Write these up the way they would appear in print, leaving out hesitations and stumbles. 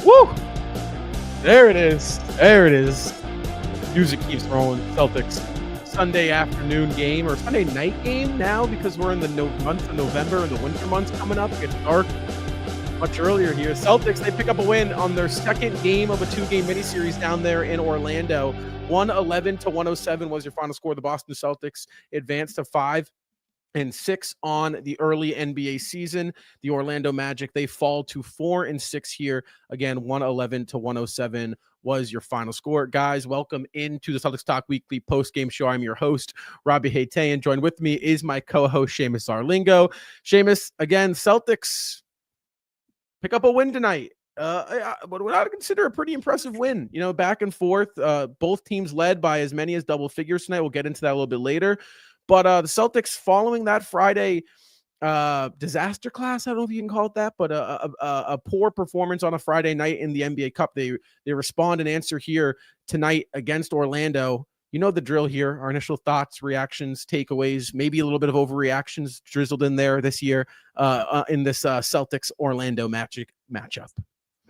Woo! There it is. There it is. Music keeps rolling. Celtics Sunday afternoon game, or Sunday night game now, because we're in the month of November and the winter months coming up. It gets dark much earlier here. Celtics, they pick up a win on their second game of a two-game miniseries down there in Orlando. 111-107 was your final score. The Boston Celtics advanced to 5-6 on the early NBA season. The Orlando Magic, they fall to 4-6 here. Again, 111-107 was your final score. Guys, welcome into the Celtics Talk Weekly post-game show. I'm your host, Robbie Haytayan. Joined with me is my co-host, Seamus Zarlingo. Seamus, again, Celtics pick up a win tonight. What I would consider a pretty impressive win. You know, back and forth. Both teams led by as many as double figures tonight. We'll get into that a little bit later. But the Celtics, following that Friday disaster class, I don't know if you can call it that, but a poor performance on a Friday night in the NBA Cup, they respond and answer here tonight against Orlando. You know the drill here. Our initial thoughts, reactions, takeaways, maybe a little bit of overreactions drizzled in there this year in this Celtics Orlando matchup.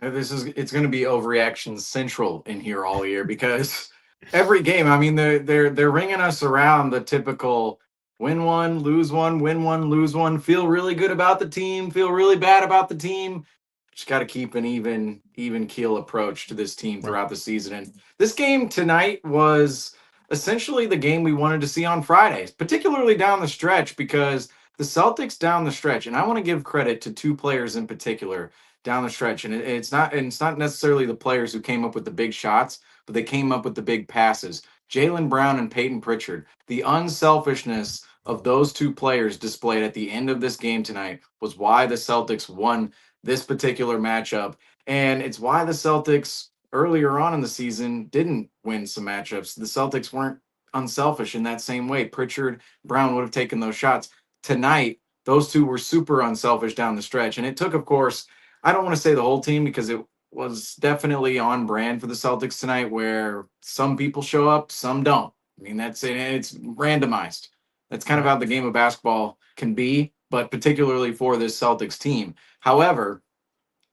It's going to be overreaction central in here all year, because every game, I mean, they're ringing us around the typical win one, lose one, win one, lose one, feel really good about the team, feel really bad about the team. Just got to keep an even keel approach to this team throughout the season. And this game tonight was essentially the game we wanted to see on Fridays, particularly down the stretch, because the Celtics down the stretch, and I want to give credit to two players in particular down the stretch, and it's not necessarily the players who came up with the big shots, but they came up with the big passes. Jaylen Brown and Peyton Pritchard. The unselfishness of those two players displayed at the end of this game tonight was why the Celtics won this particular matchup, and it's why the Celtics earlier on in the season didn't win some matchups. The Celtics weren't unselfish in that same way. Pritchard, Brown would have taken those shots. Tonight, those two were super unselfish down the stretch, and it took, of course, I don't want to say the whole team, because it was definitely on brand for the Celtics tonight, where some people show up, some don't. I mean, it's randomized. That's kind of how the game of basketball can be, but particularly for this Celtics team. However,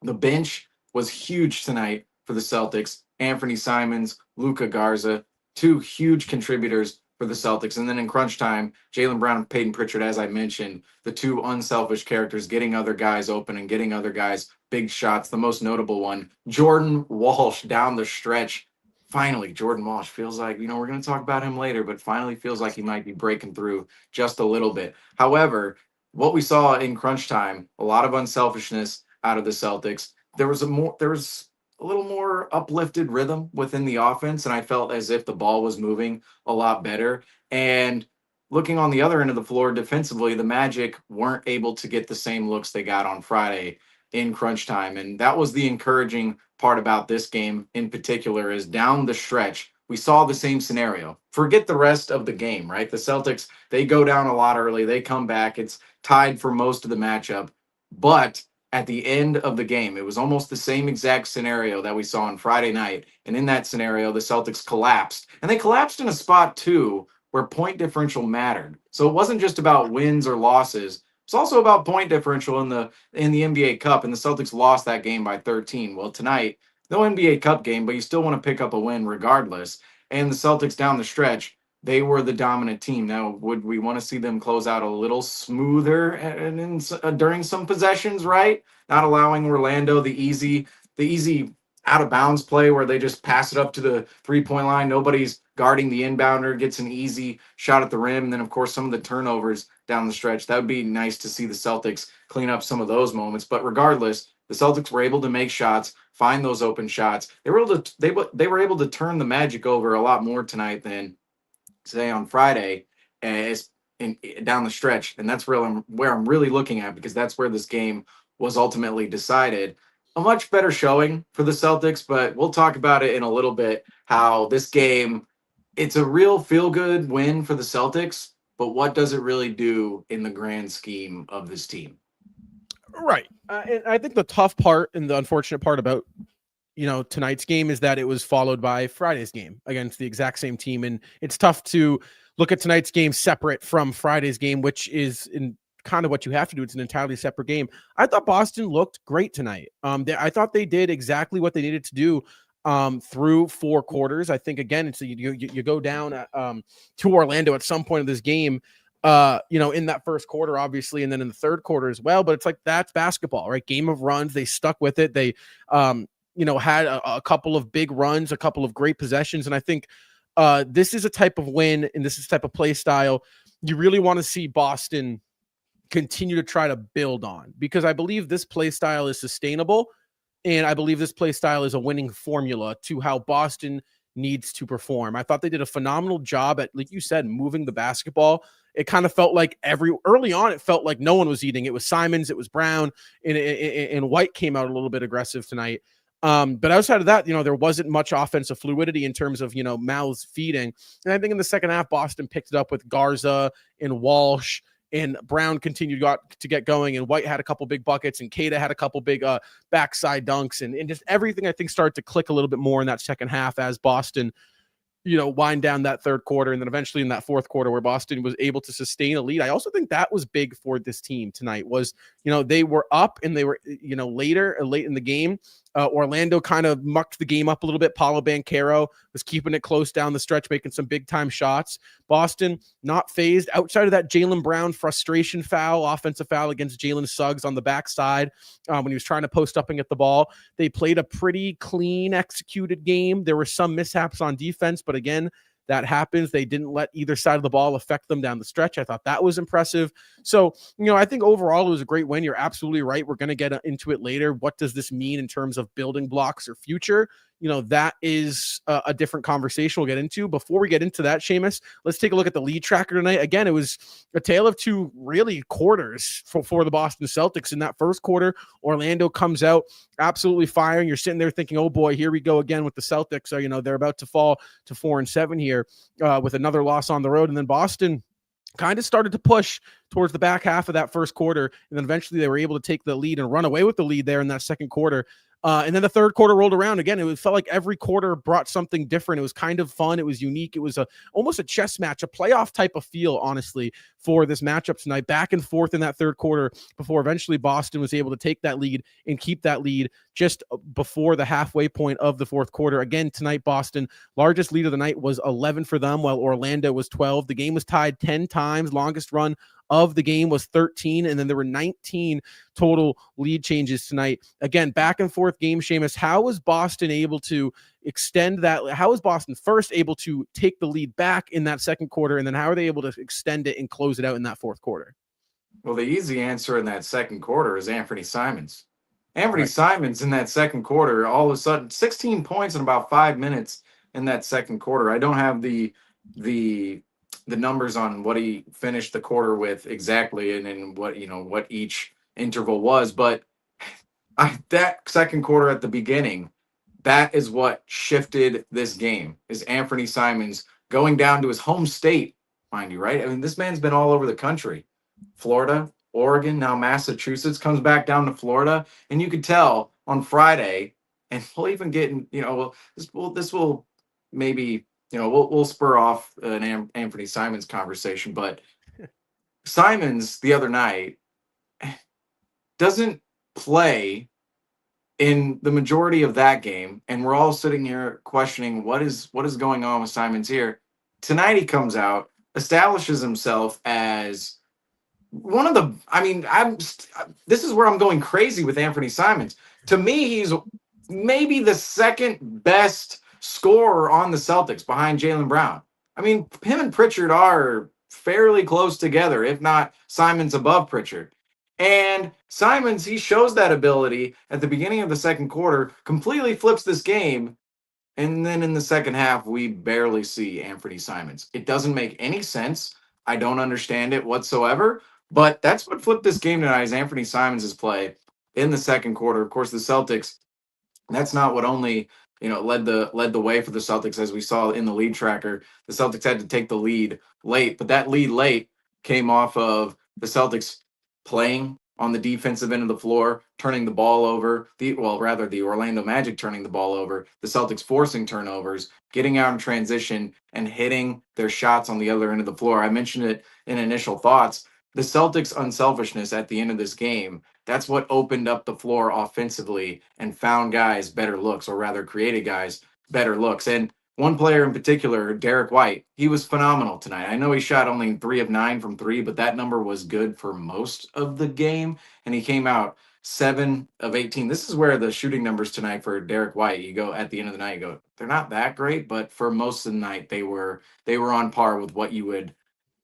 the bench was huge tonight for the Celtics. Anthony Simons, Luka Garza, two huge contributors for the Celtics. And then in crunch time, Jaylen Brown and Peyton Pritchard, as I mentioned, the two unselfish characters, getting other guys open and getting other guys big shots. The most notable one, Jordan Walsh down the stretch. Finally, Jordan Walsh feels like, we're going to talk about him later, but finally feels like he might be breaking through just a little bit. However, what we saw in crunch time, a lot of unselfishness out of the Celtics. There was a little more uplifted rhythm within the offense, and I felt as if the ball was moving a lot better. And looking on the other end of the floor defensively, the Magic weren't able to get the same looks they got on Friday in crunch time. And that was the encouraging part about this game in particular, is down the stretch, we saw the same scenario. Forget the rest of the game, right? The Celtics, they go down a lot early. They come back. It's tied for most of the matchup. But at the end of the game, it was almost the same exact scenario that we saw on Friday night. And in that scenario, the Celtics collapsed. And they collapsed in a spot, too, where point differential mattered. So it wasn't just about wins or losses. It's also about point differential in the NBA Cup. And the Celtics lost that game by 13. Well, tonight, no NBA Cup game, but you still want to pick up a win regardless. And the Celtics down the stretch, they were the dominant team. Now, would we want to see them close out a little smoother and during some possessions, right? Not allowing Orlando the easy out of bounds play where they just pass it up to the 3-point line. Nobody's guarding the inbounder, gets an easy shot at the rim. And then, of course, some of the turnovers down the stretch. That would be nice to see the Celtics clean up some of those moments. But regardless, the Celtics were able to make shots, find those open shots. They were able to turn the Magic over a lot more tonight than today on Friday down the stretch. And that's where I'm really looking at, because that's where this game was ultimately decided. A much better showing for the Celtics, but we'll talk about it in a little bit, how this game, it's a real feel-good win for the Celtics, but what does it really do in the grand scheme of this team? Right. And I think the tough part and the unfortunate part about tonight's game is that it was followed by Friday's game against the exact same team. And it's tough to look at tonight's game separate from Friday's game, which is kind of what you have to do. It's an entirely separate game. I thought Boston looked great tonight. I thought they did exactly what they needed to do through 4 quarters. I think again, it's you go down to Orlando at some point of this game, in that first quarter, obviously, and then in the third quarter as well. But it's like, that's basketball, right? Game of runs. They stuck with it. They, had a couple of big runs, a couple of great possessions. And I think this is a type of win, and this is a type of play style you really want to see Boston continue to try to build on, because I believe this play style is sustainable. And I believe this play style is a winning formula to how Boston needs to perform. I thought they did a phenomenal job at, like you said, moving the basketball. It kind of felt like early on, it felt like no one was eating. It was Simons, it was Brown, and White came out a little bit aggressive tonight. But outside of that, there wasn't much offensive fluidity in terms of, mouths feeding. And I think in the second half, Boston picked it up with Garza and Walsh, and Brown continued to get going, and White had a couple big buckets, and Caires had a couple big backside dunks, and just everything, I think, started to click a little bit more in that second half as Boston, wind down that third quarter, and then eventually in that fourth quarter where Boston was able to sustain a lead. I also think that was big for this team tonight was, they were up and they were, late in the game. Orlando kind of mucked the game up a little bit. Paolo Banchero was keeping it close down the stretch, making some big time shots. Boston not phased outside of that Jaylen Brown frustration foul, offensive foul against Jalen Suggs on the backside when he was trying to post up and get the ball. They played a pretty clean executed game. There were some mishaps on defense, but again, that happens. They didn't let either side of the ball affect them down the stretch. I thought that was impressive. So, I think overall it was a great win. You're absolutely right. We're going to get into it later. What does this mean in terms of building blocks or future? That is a different conversation we'll get into. Before we get into that, Seamus, let's take a look at the lead tracker tonight. Again, it was a tale of two really quarters for the Boston Celtics. In that first quarter, Orlando comes out absolutely firing. You're sitting there thinking, oh boy, here we go again with the Celtics. So, they're about to fall to 4-7 here with another loss on the road. And then Boston kind of started to push towards the back half of that first quarter. And then eventually they were able to take the lead and run away with the lead there in that second quarter. And then the third quarter rolled around again. It felt like every quarter brought something different. It was kind of fun. It was unique. It was almost a chess match, a playoff type of feel, honestly, for this matchup tonight. Back and forth in that third quarter before eventually Boston was able to take that lead and keep that lead just before the halfway point of the fourth quarter. Again, tonight, Boston, largest lead of the night was 11 for them, while Orlando was 12. The game was tied 10 times. Longest run of the game was 13, and then there were 19 total lead changes tonight. Again, back and forth game, Seamus. How was Boston able to extend that? How was Boston first able to take the lead back in that second quarter, and then how are they able to extend it and close it out in that fourth quarter? Well, the easy answer in that second quarter is Anthony Simons. Anthony Simons in that second quarter, all of a sudden, 16 points in about 5 minutes in that second quarter. I don't have the numbers on what he finished the quarter with exactly, and what each interval was, but that second quarter at the beginning, that is what shifted this game, is Anthony Simons going down to his home state, mind you, right? I mean, this man's been all over the country. Florida, Oregon, now Massachusetts, comes back down to Florida, and you could tell on Friday, and we'll even get in, this will maybe, we'll spur off an Anthony Simons conversation, but Simons the other night doesn't play in the majority of that game, and we're all sitting here questioning what is going on with Simons here. Tonight he comes out, establishes himself as one of the, this is where I'm going crazy with Anthony Simons. To me, he's maybe the second best scorer on the Celtics behind Jaylen Brown. I mean, him and Pritchard are fairly close together, if not Simons above Pritchard. And Simons, he shows that ability at the beginning of the second quarter, completely flips this game. And then in the second half, we barely see Anthony Simons. It doesn't make any sense. I don't understand it whatsoever. But that's what flipped this game tonight, is Anthony Simons' play in the second quarter. Of course, the Celtics, that's not what only led the way for the Celtics, as we saw in the lead tracker. The Celtics had to take the lead late, but that lead late came off of the Celtics playing on the defensive end of the floor, turning the ball over, the Orlando Magic turning the ball over, the Celtics forcing turnovers, getting out in transition, and hitting their shots on the other end of the floor. I mentioned it in initial thoughts. the Celtics' unselfishness at the end of this game, that's what opened up the floor offensively and found guys better looks, or rather created guys better looks. And one player in particular, Derek White, he was phenomenal tonight. I know he shot only 3 of 9 from 3, but that number was good for most of the game. And he came out 7 of 18. This is where the shooting numbers tonight for Derek White, you go at the end of the night, you go, they're not that great, but for most of the night, they were on par with what you would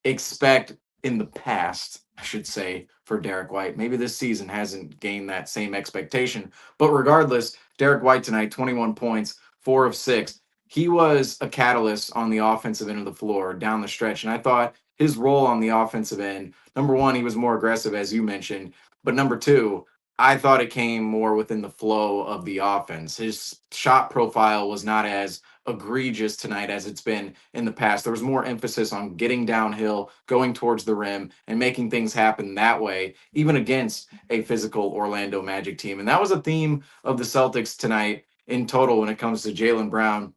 expect in the past, I should say, for Derek White. Maybe this season hasn't gained that same expectation. But regardless, Derek White tonight, 21 points, 4 of 6. He was a catalyst on the offensive end of the floor down the stretch. And I thought his role on the offensive end, number one, he was more aggressive, as you mentioned. But number two, I thought it came more within the flow of the offense. His shot profile was not as egregious tonight as it's been in the past. There was more emphasis on getting downhill, going towards the rim, and making things happen that way, even against a physical Orlando Magic team. And that was a theme of the Celtics tonight in total when it comes to Jaylen Brown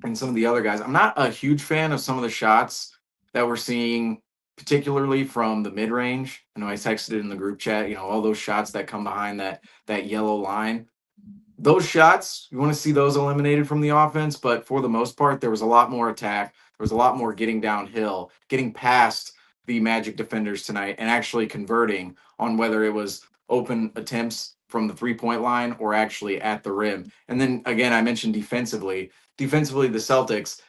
and some of the other guys. I'm not a huge fan of some of the shots that we're seeing, particularly from the mid-range. I know I texted it in the group chat, all those shots that come behind that yellow line. Those shots, you want to see those eliminated from the offense, but for the most part, there was a lot more attack. There was a lot more getting downhill, getting past the Magic defenders tonight, and actually converting on whether it was open attempts from the three-point line or actually at the rim. And then, again, I mentioned defensively. Defensively, the Celtics,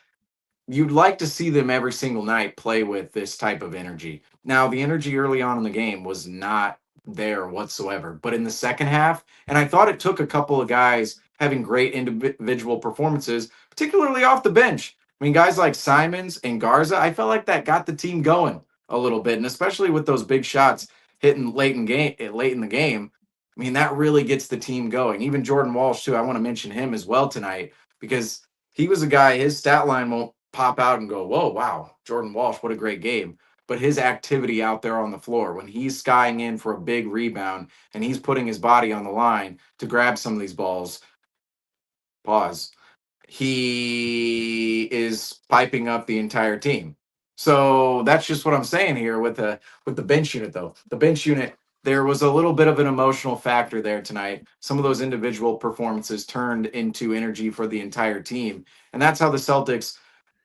you'd like to see them every single night play with this type of energy. Now, the energy early on in the game was not there whatsoever. But in the second half, and I thought it took a couple of guys having great individual performances, particularly off the bench. I mean, guys like Simons and Garza, I felt like that got the team going a little bit, and especially with those big shots hitting late in the game. I mean, that really gets the team going. Even Jordan Walsh too. I want to mention him as well tonight because he was a guy. His stat line won't pop out and go, "Whoa, wow, Jordan Walsh, what a great game." But his activity out there on the floor, when he's skying in for a big rebound and he's putting his body on the line to grab some of these balls, he is piping up the entire team. So that's just what I'm saying here with the bench unit, though. The bench unit, there was a little bit of an emotional factor there tonight. Some of those individual performances turned into energy for the entire team. And that's how the Celtics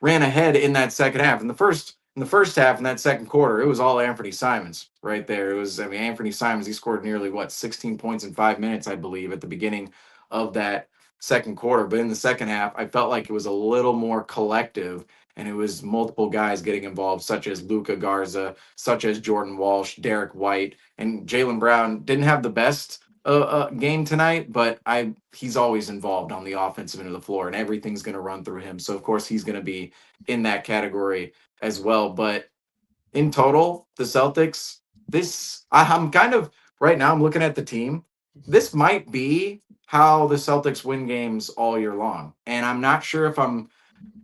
ran ahead in that second half. In the first half, in that second quarter, it was all Anthony Simons right there. It was, Anthony Simons, he scored nearly 16 points in 5 minutes, I believe, at the beginning of that second quarter. But in the second half, I felt like it was a little more collective, and it was multiple guys getting involved, such as Luka Garza, such as Jordan Walsh, Derek White, and Jaylen Brown didn't have the best game tonight, but he's always involved on the offensive end of the floor, and everything's going to run through him. So of course he's going to be in that category as well. But in total, the Celtics, I'm kind of right now, I'm looking at the team. This might be how the Celtics win games all year long. And I'm not sure if I'm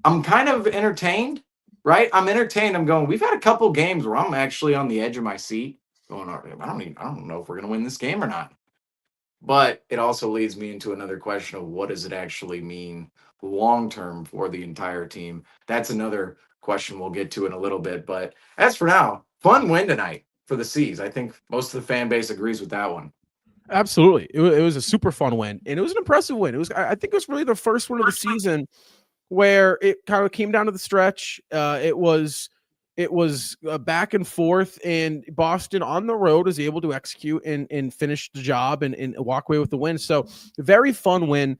kind of entertained, right? I'm entertained. I'm going, we've had a couple games where I'm actually on the edge of my seat going, I don't know if we're going to win this game or not. But it also leads me into another question of what does it actually mean long-term for the entire team? That's another question we'll get to in a little bit. But as for now, fun win tonight for the C's. I think most of the fan base agrees with that one. Absolutely. It was a super fun win, and it was an impressive win. I think it was really the first one of the season where it kind of came down to the stretch. It was a back and forth, and Boston on the road was able to execute and finish the job and walk away with the win. So very fun win.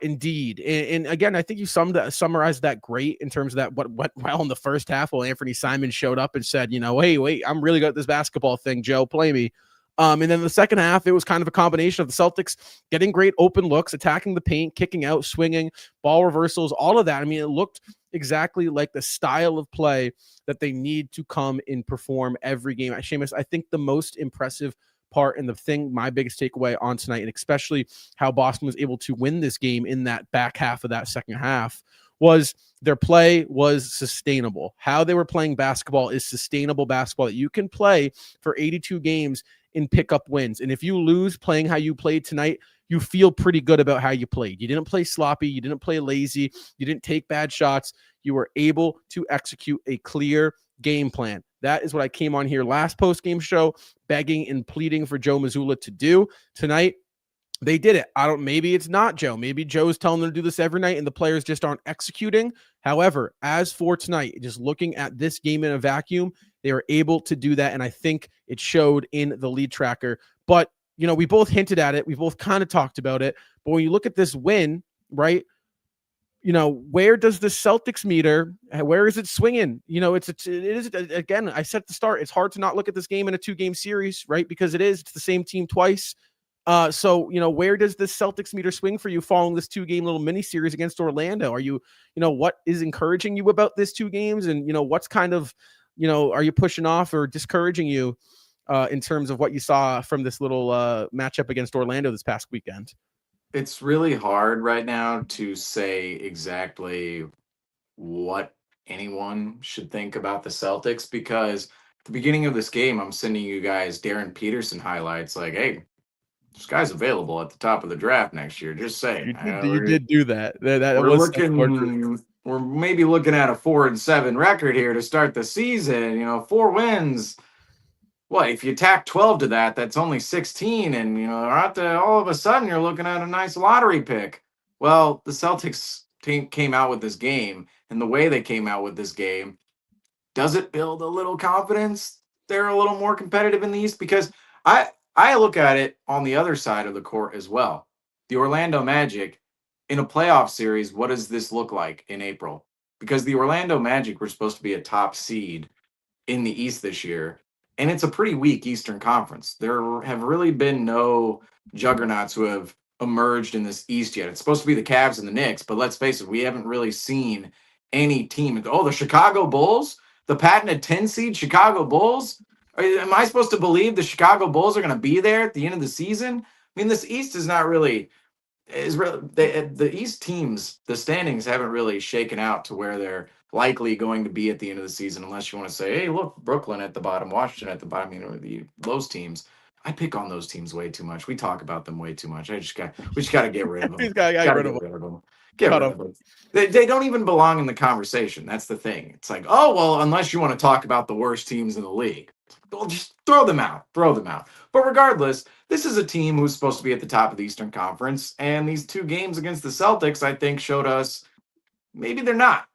Indeed. And again, I think you summarized that great in terms of that what went well in the first half. Well, Anthony Simons showed up and said, hey, wait, I'm really good at this basketball thing, Joe, play me. And then the second half, it was kind of a combination of the Celtics getting great open looks, attacking the paint, kicking out, swinging, ball reversals, all of that. I mean, it looked exactly like the style of play that they need to come and perform every game. Seamus, I think the most impressive part and the thing, my biggest takeaway on tonight, and especially how Boston was able to win this game in that back half of that second half, was their play was sustainable. How they were playing basketball is sustainable basketball that you can play for 82 games and pick up wins. And if you lose playing how you played tonight, you feel pretty good about how you played. You didn't play sloppy. You didn't play lazy. You didn't take bad shots. You were able to execute a clear game plan. That is what I came on here last post-game show, begging and pleading for Joe Mazzulla to do. Tonight, they did it. Maybe it's not Joe. Maybe Joe's telling them to do this every night and the players just aren't executing. However, as for tonight, just looking at this game in a vacuum, they were able to do that. And I think it showed in the lead tracker. But, we both hinted at it. We both kind of talked about it. But when you look at this win, right, where does the Celtics meter, where is it swinging? It is, again, I said at the start, it's hard to not look at this game in a 2-game series, right? Because it's the same team twice. So, where does the Celtics meter swing for you following this 2-game little mini series against Orlando? Are you, what is encouraging you about this 2 games? And, what's kind of, are you pushing off or discouraging you in terms of what you saw from this little matchup against Orlando this past weekend? It's really hard right now to say exactly what anyone should think about the Celtics because at the beginning of this game, I'm sending you guys Darren Peterson highlights like, hey, this guy's available at the top of the draft next year. Just saying. You did do that. That was We're maybe looking at a 4-7 record here to start the season. 4 wins. What if you tack 12 to that? That's only 16, and all of a sudden you're looking at a nice lottery pick. Well, the Celtics team came out with this game, and the way they came out with this game, does it build a little confidence? They're a little more competitive in the East because I look at it on the other side of the court as well. The Orlando Magic in a playoff series, what does this look like in April? Because the Orlando Magic were supposed to be a top seed in the East this year, and it's a pretty weak Eastern Conference. There have really been no juggernauts who have emerged in this East yet. It's supposed to be the Cavs and the Knicks, but let's face it, we haven't really seen any team. Oh, the Chicago Bulls, the patented 10 seed Chicago Bulls. Am I supposed to believe the Chicago Bulls are going to be there at the end of the season? I mean, this East is not really the East teams. The standings haven't really shaken out to where they're likely going to be at the end of the season, unless you want to say, hey, look, Brooklyn at the bottom, Washington at the bottom. Those teams. I pick on those teams way too much. We talk about them way too much. We just got to get rid of them. Get rid of them. Get rid of them. They don't even belong in the conversation. That's the thing. It's like, oh, well, unless you want to talk about the worst teams in the league, well, just throw them out. But regardless, this is a team who's supposed to be at the top of the Eastern Conference. And these 2 games against the Celtics, I think, showed us maybe they're not.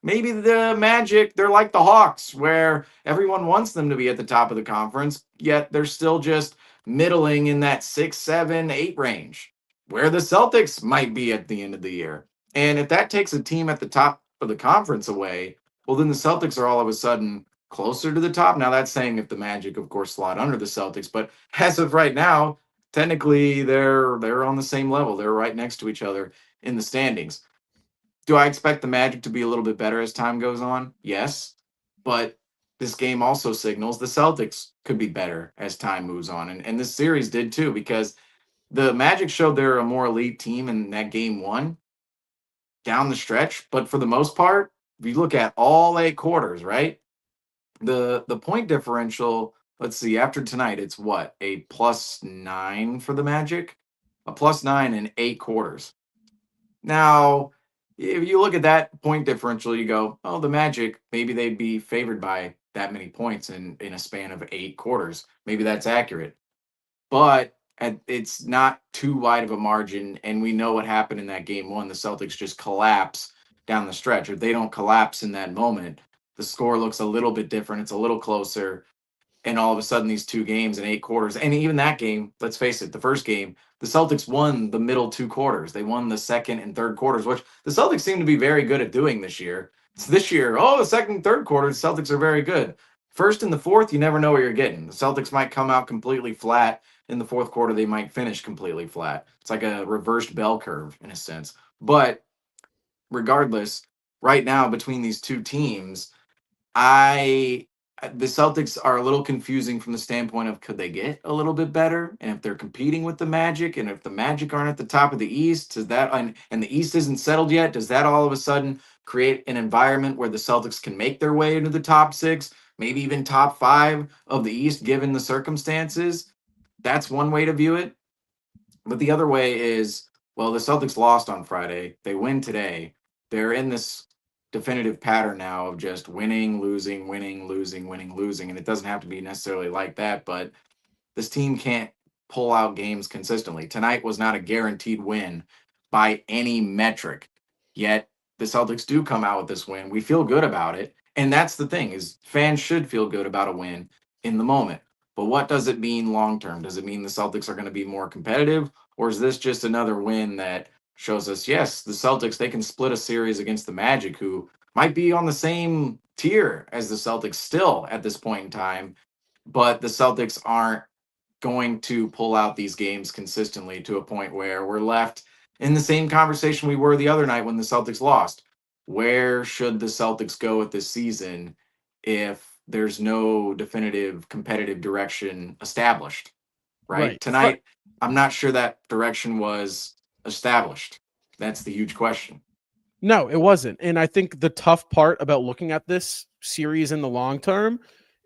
Maybe the Magic, they're like the Hawks, where everyone wants them to be at the top of the conference, yet they're still just middling in that 6, 7, 8 range, where the Celtics might be at the end of the year. And if that takes a team at the top of the conference away, well, then the Celtics are all of a sudden closer to the top. Now, that's saying if the Magic, of course, slot under the Celtics, but as of right now, technically they're on the same level. They're right next to each other in the standings. Do I expect the Magic to be a little bit better as time goes on? Yes, but this game also signals the Celtics could be better as time moves on, and this series did too, because the Magic showed they're a more elite team in that game 1 down the stretch, but for the most part, if you look at all 8 quarters, right? The point differential, let's see, after tonight, it's what? A +9 for the Magic? A +9 in 8 quarters. Now, if you look at that point differential, you go, oh, the Magic, maybe they'd be favored by that many points in a span of 8 quarters. Maybe that's accurate. But it's not too wide of a margin, and we know what happened in that game 1. The Celtics just collapse down the stretch. Or they don't collapse in that moment, the score looks a little bit different. It's a little closer. And all of a sudden, these 2 games in 8 quarters, and even that game, let's face it, the first game, the Celtics won the middle 2 quarters. They won the second and third quarters, which the Celtics seem to be very good at doing this year. So this year, the second and third quarters, the Celtics are very good. First and the fourth, you never know what you're getting. The Celtics might come out completely flat. In the fourth quarter, they might finish completely flat. It's like a reversed bell curve in a sense. But regardless, right now between these 2 teams, the Celtics are a little confusing from the standpoint of could they get a little bit better, and if they're competing with the Magic, and if the Magic aren't at the top of the East, does that and the East isn't settled yet, does that all of a sudden create an environment where the Celtics can make their way into the top 6, maybe even top 5 of the East given the circumstances? That's one way to view it. But the other way is, well, the Celtics lost on Friday. They win today. They're in this definitive pattern now of just winning, losing, winning, losing, winning, losing. And it doesn't have to be necessarily like that, but this team can't pull out games consistently. Tonight was not a guaranteed win by any metric. Yet the Celtics do come out with this win. We feel good about it. And that's the thing is fans should feel good about a win in the moment. But what does it mean long term? Does it mean the Celtics are going to be more competitive? Or is this just another win that shows us, yes, the Celtics, they can split a series against the Magic, who might be on the same tier as the Celtics still at this point in time, but the Celtics aren't going to pull out these games consistently to a point where we're left in the same conversation we were the other night when the Celtics lost. Where should the Celtics go with this season if there's no definitive competitive direction established? Right? Right. But Tonight, I'm not sure that direction was established. That's the huge question. no, it wasn't. And I think the tough part about looking at this series in the long term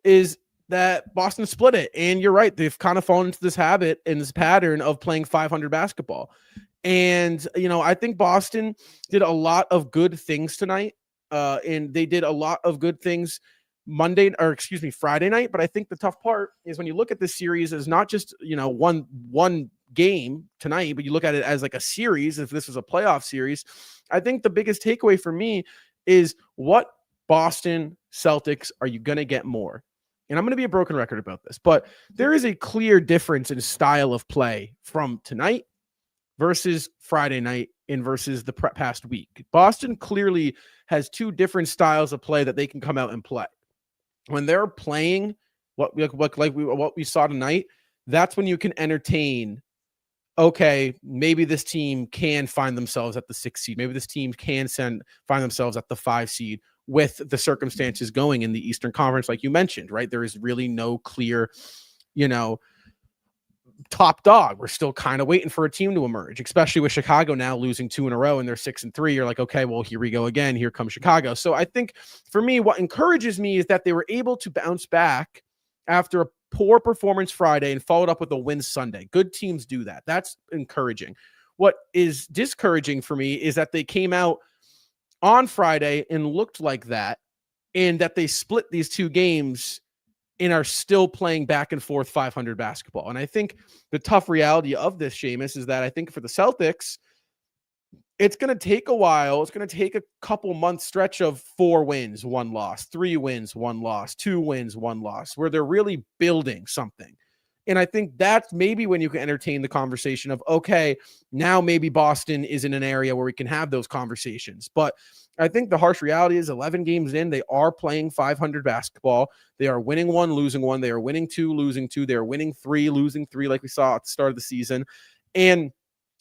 is that Boston split it. And you're right. They've kind of fallen into this habit and this pattern of playing 500 basketball. And, I think Boston did a lot of good things tonight. And they did a lot of good things Friday night. But I think the tough part is when you look at this series as not just, one game tonight, but you look at it as like a series. If this was a playoff series, I think the biggest takeaway for me is what Boston Celtics are you going to get more? And I'm going to be a broken record about this, but there is a clear difference in style of play from tonight versus Friday night and versus the past week. Boston clearly has two different styles of play that they can come out and play. When they're playing what we saw tonight, that's when you can entertain, okay, maybe this team can find themselves at the 6 seed. Maybe this team can find themselves at the 5 seed with the circumstances going in the Eastern Conference, like you mentioned, right? There is really no clear, top dog. We're still kind of waiting for a team to emerge, especially with Chicago now losing 2 in a row and they're 6-3. You're like, okay, well, here we go again. Here comes Chicago. So I think for me, what encourages me is that they were able to bounce back after a poor performance Friday and followed up with a win Sunday. Good teams do that. That's encouraging. What is discouraging for me is that they came out on Friday and looked like that, and that they split these two games and are still playing back and forth 500 basketball. And I think the tough reality of this, Seamus, is that I think for the Celtics, it's going to take a while. It's going to take a couple months stretch of 4 wins, 1 loss, 3 wins, 1 loss, 2 wins, 1 loss, where they're really building something. And I think that's maybe when you can entertain the conversation of, okay, now maybe Boston is in an area where we can have those conversations. But I think the harsh reality is 11 games in, they are playing 500 basketball. They are winning 1, losing 1. They are winning 2, losing 2. They are winning 3, losing 3, like we saw at the start of the season. And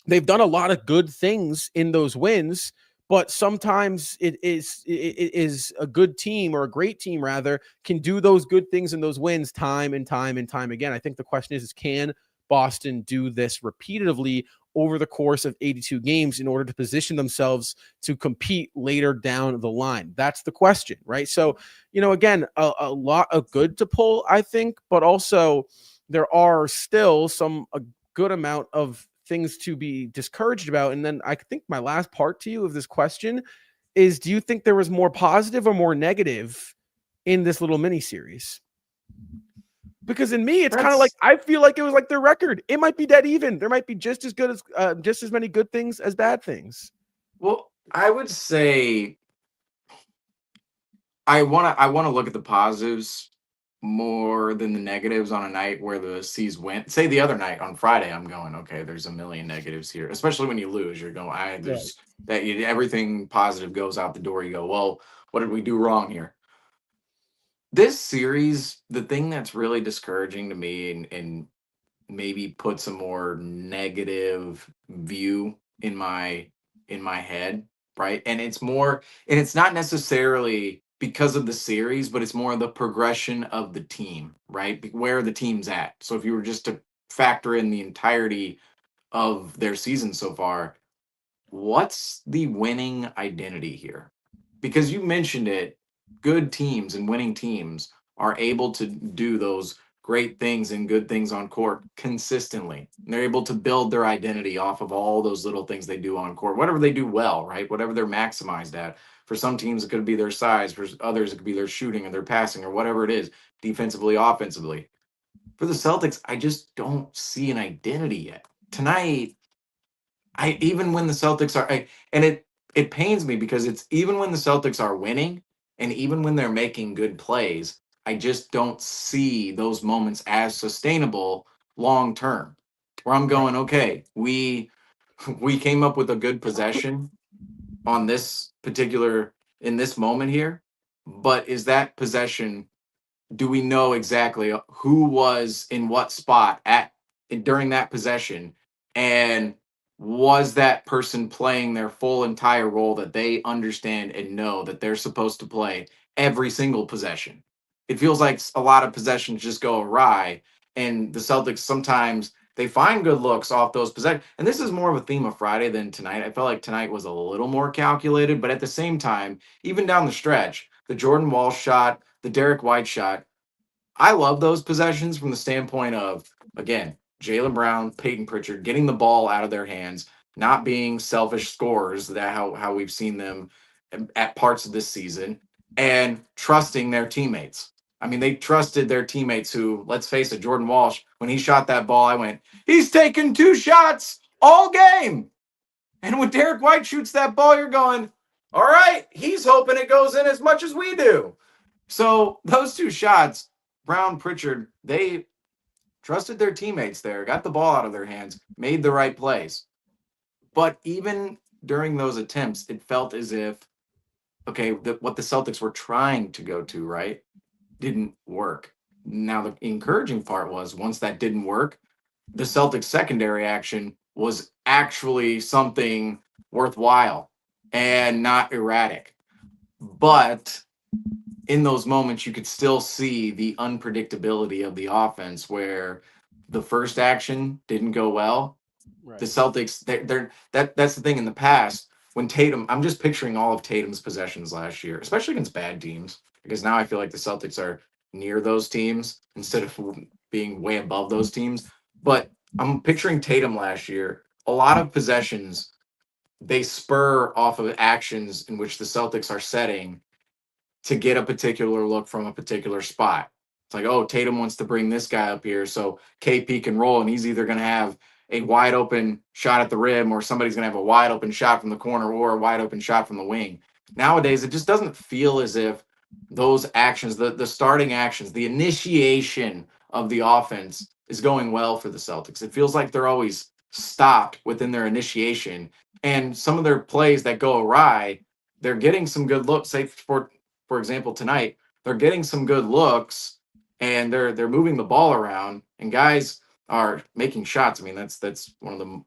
they've done a lot of good things in those wins, but sometimes it is a good team, or a great team rather, can do those good things in those wins time and time and time again. I think the question is can Boston do this repeatedly over the course of 82 games in order to position themselves to compete later down the line? That's the question, right? So, again, a lot of good to pull, I think, but also there are still a good amount of things to be discouraged about. And then I think my last part to you of this question is, do you think there was more positive or more negative in this little mini series? Because in me, it's kind of like, I feel like it was like their record. It might be dead even. There might be just as good as just as many good things as bad things. Well, I would say I want to look at the positives more than the negatives on a night where the C's went. Say the other night on Friday, I'm going, okay, there's a million negatives here, especially when you lose. You're going, there's everything positive goes out the door. You go, well, what did we do wrong here? This series, the thing that's really discouraging to me and maybe puts a more negative view in my head, right? And it's not necessarily because of the series, but it's more the progression of the team, right? Where the team's at. So if you were just to factor in the entirety of their season so far, what's the winning identity here? Because you mentioned it, good teams and winning teams are able to do those great things and good things on court consistently. They're able to build their identity off of all those little things they do on court, whatever they do well, right? Whatever they're maximized at. For some teams, it could be their size. For others, it could be their shooting or their passing or whatever it is, defensively, offensively. For the Celtics, I just don't see an identity yet. Tonight, I even when the Celtics are, and it pains me because it's even when the Celtics are winning and even when they're making good plays, I just don't see those moments as sustainable long term. Where I'm Right. going, okay, we came up with a good possession on this particular in this moment here, but is that possession, do we know exactly who was in what spot at during that possession, and was that person playing their full entire role that they understand and know that they're supposed to play every single possession? It feels like a lot of possessions just go awry, and the Celtics sometimes they find good looks off those possessions. And this is more of a theme of Friday than tonight. I felt like tonight was a little more calculated, but at the same time, even down the stretch, the Jordan Wall shot, the Derek White shot, I love those possessions from the standpoint of, again, Jaylen Brown, Peyton Pritchard getting the ball out of their hands, not being selfish scorers, that how we've seen them at parts of this season, and trusting their teammates. I mean, they trusted their teammates who, let's face it, Jordan Walsh, when he shot that ball, I went, he's taken 2 shots all game. And when Derek White shoots that ball, you're going, all right, he's hoping it goes in as much as we do. So those 2 shots, Brown, Pritchard, they trusted their teammates there, got the ball out of their hands, made the right plays. But even during those attempts, it felt as if, okay, what the Celtics were trying to go to, right, didn't work. Now, the encouraging part was once that didn't work, the Celtics secondary action was actually something worthwhile and not erratic. But in those moments, you could still see the unpredictability of the offense where the first action didn't go well. Right. The Celtics, that's the thing in the past when Tatum, I'm just picturing all of Tatum's possessions last year, especially against bad teams, because now I feel like the Celtics are near those teams instead of being way above those teams. But I'm picturing Tatum last year, a lot of possessions, they spur off of actions in which the Celtics are setting to get a particular look from a particular spot. It's like, oh, Tatum wants to bring this guy up here, so KP can roll, and he's either going to have a wide open shot at the rim, or somebody's going to have a wide open shot from the corner, or a wide open shot from the wing. Nowadays, it just doesn't feel as if those actions, the starting actions, the initiation of the offense is going well for the Celtics. It feels like they're always stopped within their initiation, and some of their plays that go awry, they're getting some good looks. Say for example, tonight, they're getting some good looks and they're moving the ball around and guys are making shots. I mean, that's one of them.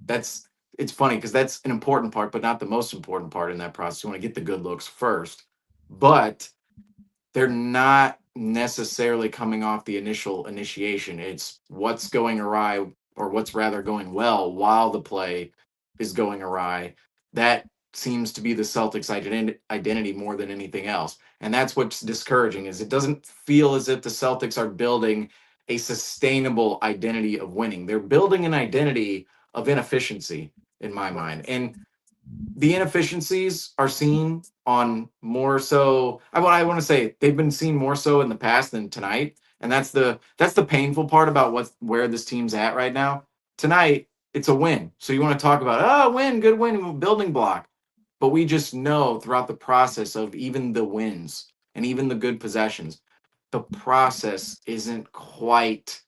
That's it's funny because that's an important part, but not the most important part in that process. You want to get the good looks first, but they're not necessarily coming off the initial initiation. It's what's going awry or what's rather going well while the play is going awry. That seems to be the Celtics identity more than anything else. And that's what's discouraging is it doesn't feel as if the Celtics are building a sustainable identity of winning. They're building an identity of inefficiency in my mind. And the inefficiencies are seen on more so I want to say they've been seen more so in the past than tonight, and that's the painful part about where this team's at right now. Tonight it's a win, so you want to talk about win, good win, building block, but we just know throughout the process of even the wins and even the good possessions, the process isn't quite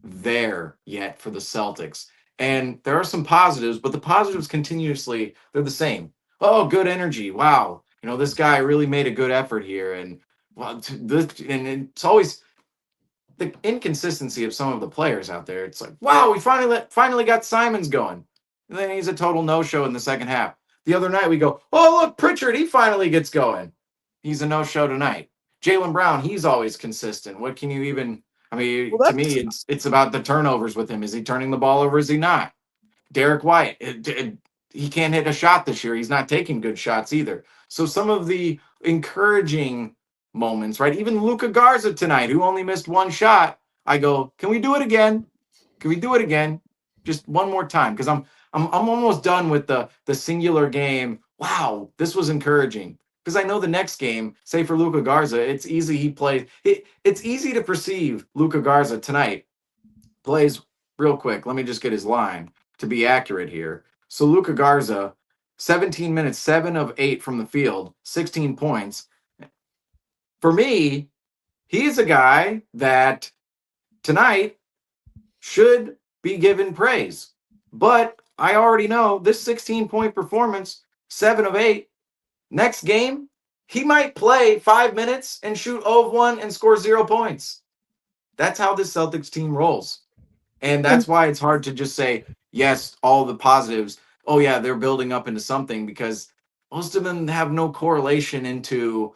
there yet for the Celtics. And there are some positives, but the positives continuously, they're the same. Oh, good energy. Wow. This guy really made a good effort here. And well, and it's always the inconsistency of some of the players out there. It's like, wow, we finally got Simons going. And then he's a total no-show in the second half. The other night we go, oh, look, Pritchard, he finally gets going. He's a no-show tonight. Jaylen Brown, he's always consistent. What can you even I mean, Well, to me, it's about the turnovers with him. Is he turning the ball over? Is he not? Derek White, he can't hit a shot this year. He's not taking good shots either. So some of the encouraging moments, right? Even Luka Garza tonight, who only missed 1 shot. I go, can we do it again? Can we do it again? Just one more time, because I'm almost done with the singular game. Wow, this was encouraging. because I know the next game, say for Luka Garza, it's easy he plays. It's easy to perceive Luka Garza tonight plays real quick. Let me just get his line to be accurate here. So Luka Garza, 17 minutes, 7 of 8 from the field, 16 points. For me, he's a guy that tonight should be given praise. But I already know this 16-point performance, 7 of 8. Next game, he might play 5 minutes and shoot 0 of 1 and score 0 points. That's how this Celtics team rolls. And that's why it's hard to just say, yes, all the positives. Oh, yeah, they're building up into something, because most of them have no correlation into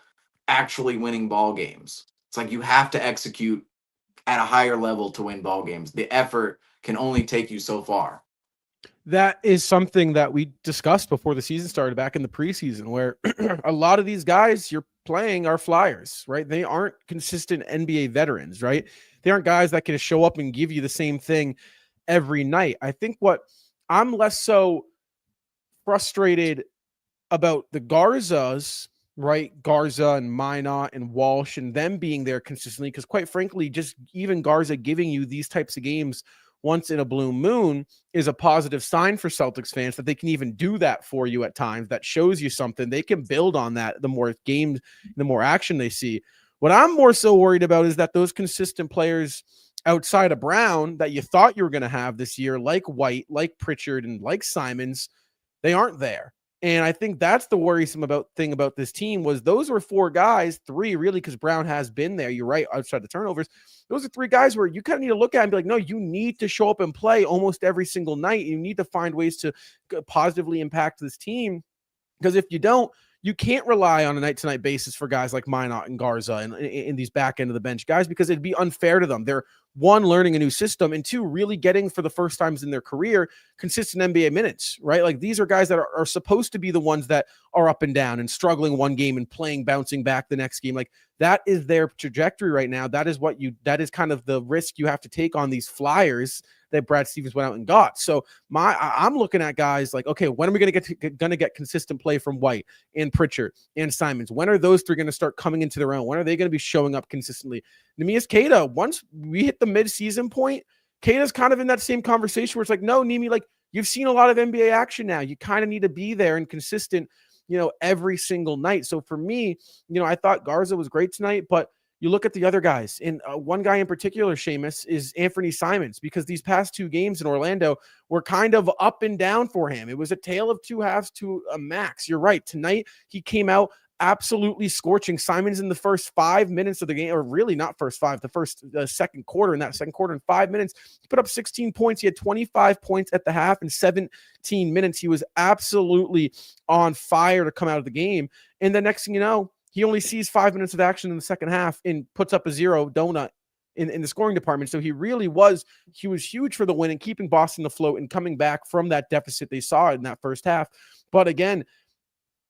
actually winning ball games. It's like you have to execute at a higher level to win ball games. The effort can only take you so far. That is something that we discussed before the season started back in the preseason, where a lot of these guys you're playing are flyers, right? They aren't consistent NBA veterans, right? They aren't guys that can show up and give you the same thing every night. I think what I'm less so frustrated about the Garzas, right? Garza and Minot and Walsh and them being there consistently, because quite frankly, just even Garza giving you these types of games once in a blue moon is a positive sign for Celtics fans, that they can even do that for you at times. That shows you something. They can build on that the more games, the more action they see. What I'm more so worried about is that those consistent players outside of Brown that you thought you were going to have this year, like White, like Pritchard, and like Simons, they aren't there. And I think that's the worrisome thing about this team, was those were 4 guys, 3 really, because Brown has been there. You're right, outside the turnovers. Those are 3 guys where you kind of need to look at and be like, no, you need to show up and play almost every single night. You need to find ways to positively impact this team, because if you don't, you can't rely on a night-to-night basis for guys like Minot and Garza and in these back end of the bench guys, because it'd be unfair to them. They're, 1, learning a new system, and 2, really getting, for the first times in their career, consistent NBA minutes, right? Like, these are guys that are supposed to be the ones that are up and down and struggling one game and bouncing back the next game. Like, that is their trajectory right now. That is kind of the risk you have to take on these flyers that Brad Stevens went out and got. So I'm looking at guys like, okay, when are we going to get consistent play from White and Pritchard and Simons? When are those 3 going to start coming into their own? When are they going to be showing up consistently? Neemias Queta, once we hit the mid-season point, Queta's kind of in that same conversation where it's like, no, Nemi, like, you've seen a lot of NBA action now. You kind of need to be there and consistent, every single night. So for me, I thought Garza was great tonight, but you look at the other guys, and one guy in particular, Seamus, is Anthony Simons, because these past 2 games in Orlando were kind of up and down for him. It was a tale of 2 halves to a max. You're right. Tonight, he came out absolutely scorching. Simons in the first 5 minutes of the game, or really not first 5, the second quarter. In that second quarter, in 5 minutes, he put up 16 points. He had 25 points at the half in 17 minutes. He was absolutely on fire to come out of the game. And the next thing you know, he only sees 5 minutes of action in the second half and puts up a 0 donut in the scoring department. So he was huge for the win and keeping Boston afloat and coming back from that deficit they saw in that first half. But again,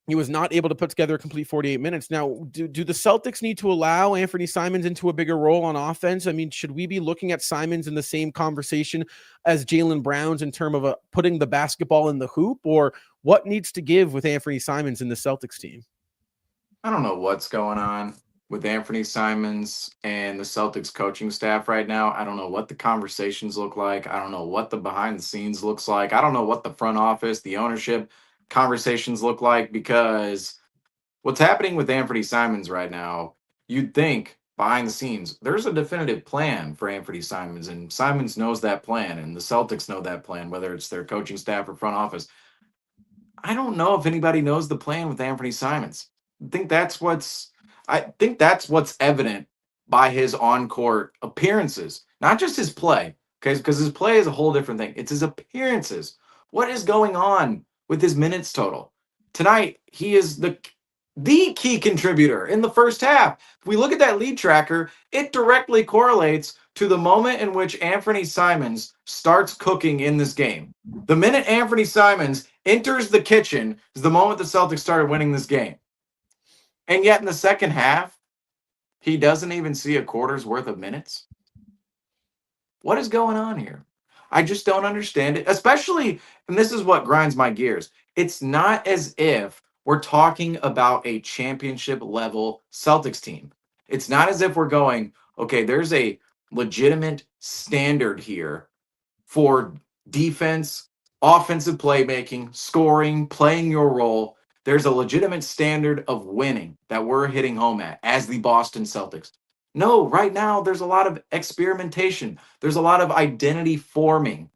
he was not able to put together a complete 48 minutes. Now, do the Celtics need to allow Anthony Simons into a bigger role on offense? I mean, should we be looking at Simons in the same conversation as Jaylen Brown's in terms of putting the basketball in the hoop? Or what needs to give with Anthony Simons in the Celtics team? I don't know what's going on with Anthony Simons and the Celtics coaching staff right now. I don't know what the conversations look like. I don't know what the behind the scenes looks like. I don't know what the front office, the ownership conversations look like, because what's happening with Anthony Simons right now, you'd think behind the scenes, there's a definitive plan for Anthony Simons, and Simons knows that plan, and the Celtics know that plan, whether it's their coaching staff or front office. I don't know if anybody knows the plan with Anthony Simons. I think that's what's evident by his on-court appearances, not just his play, okay? Because his play is a whole different thing. It's his appearances. What is going on with his minutes total? Tonight, he is the key contributor in the first half. If we look at that lead tracker, it directly correlates to the moment in which Anthony Simons starts cooking in this game. The minute Anthony Simons enters the kitchen is the moment the Celtics started winning this game. And yet in the second half, he doesn't even see a quarter's worth of minutes. What is going on here? I just don't understand it. Especially, and this is what grinds my gears, it's not as if We're talking about a championship level Celtics team. It's not as if we're going, okay, there's a legitimate standard here for defense, offensive playmaking, scoring, playing your role. There's a legitimate standard of winning that we're hitting home at as the Boston Celtics. No, right now there's a lot of experimentation. There's a lot of identity forming.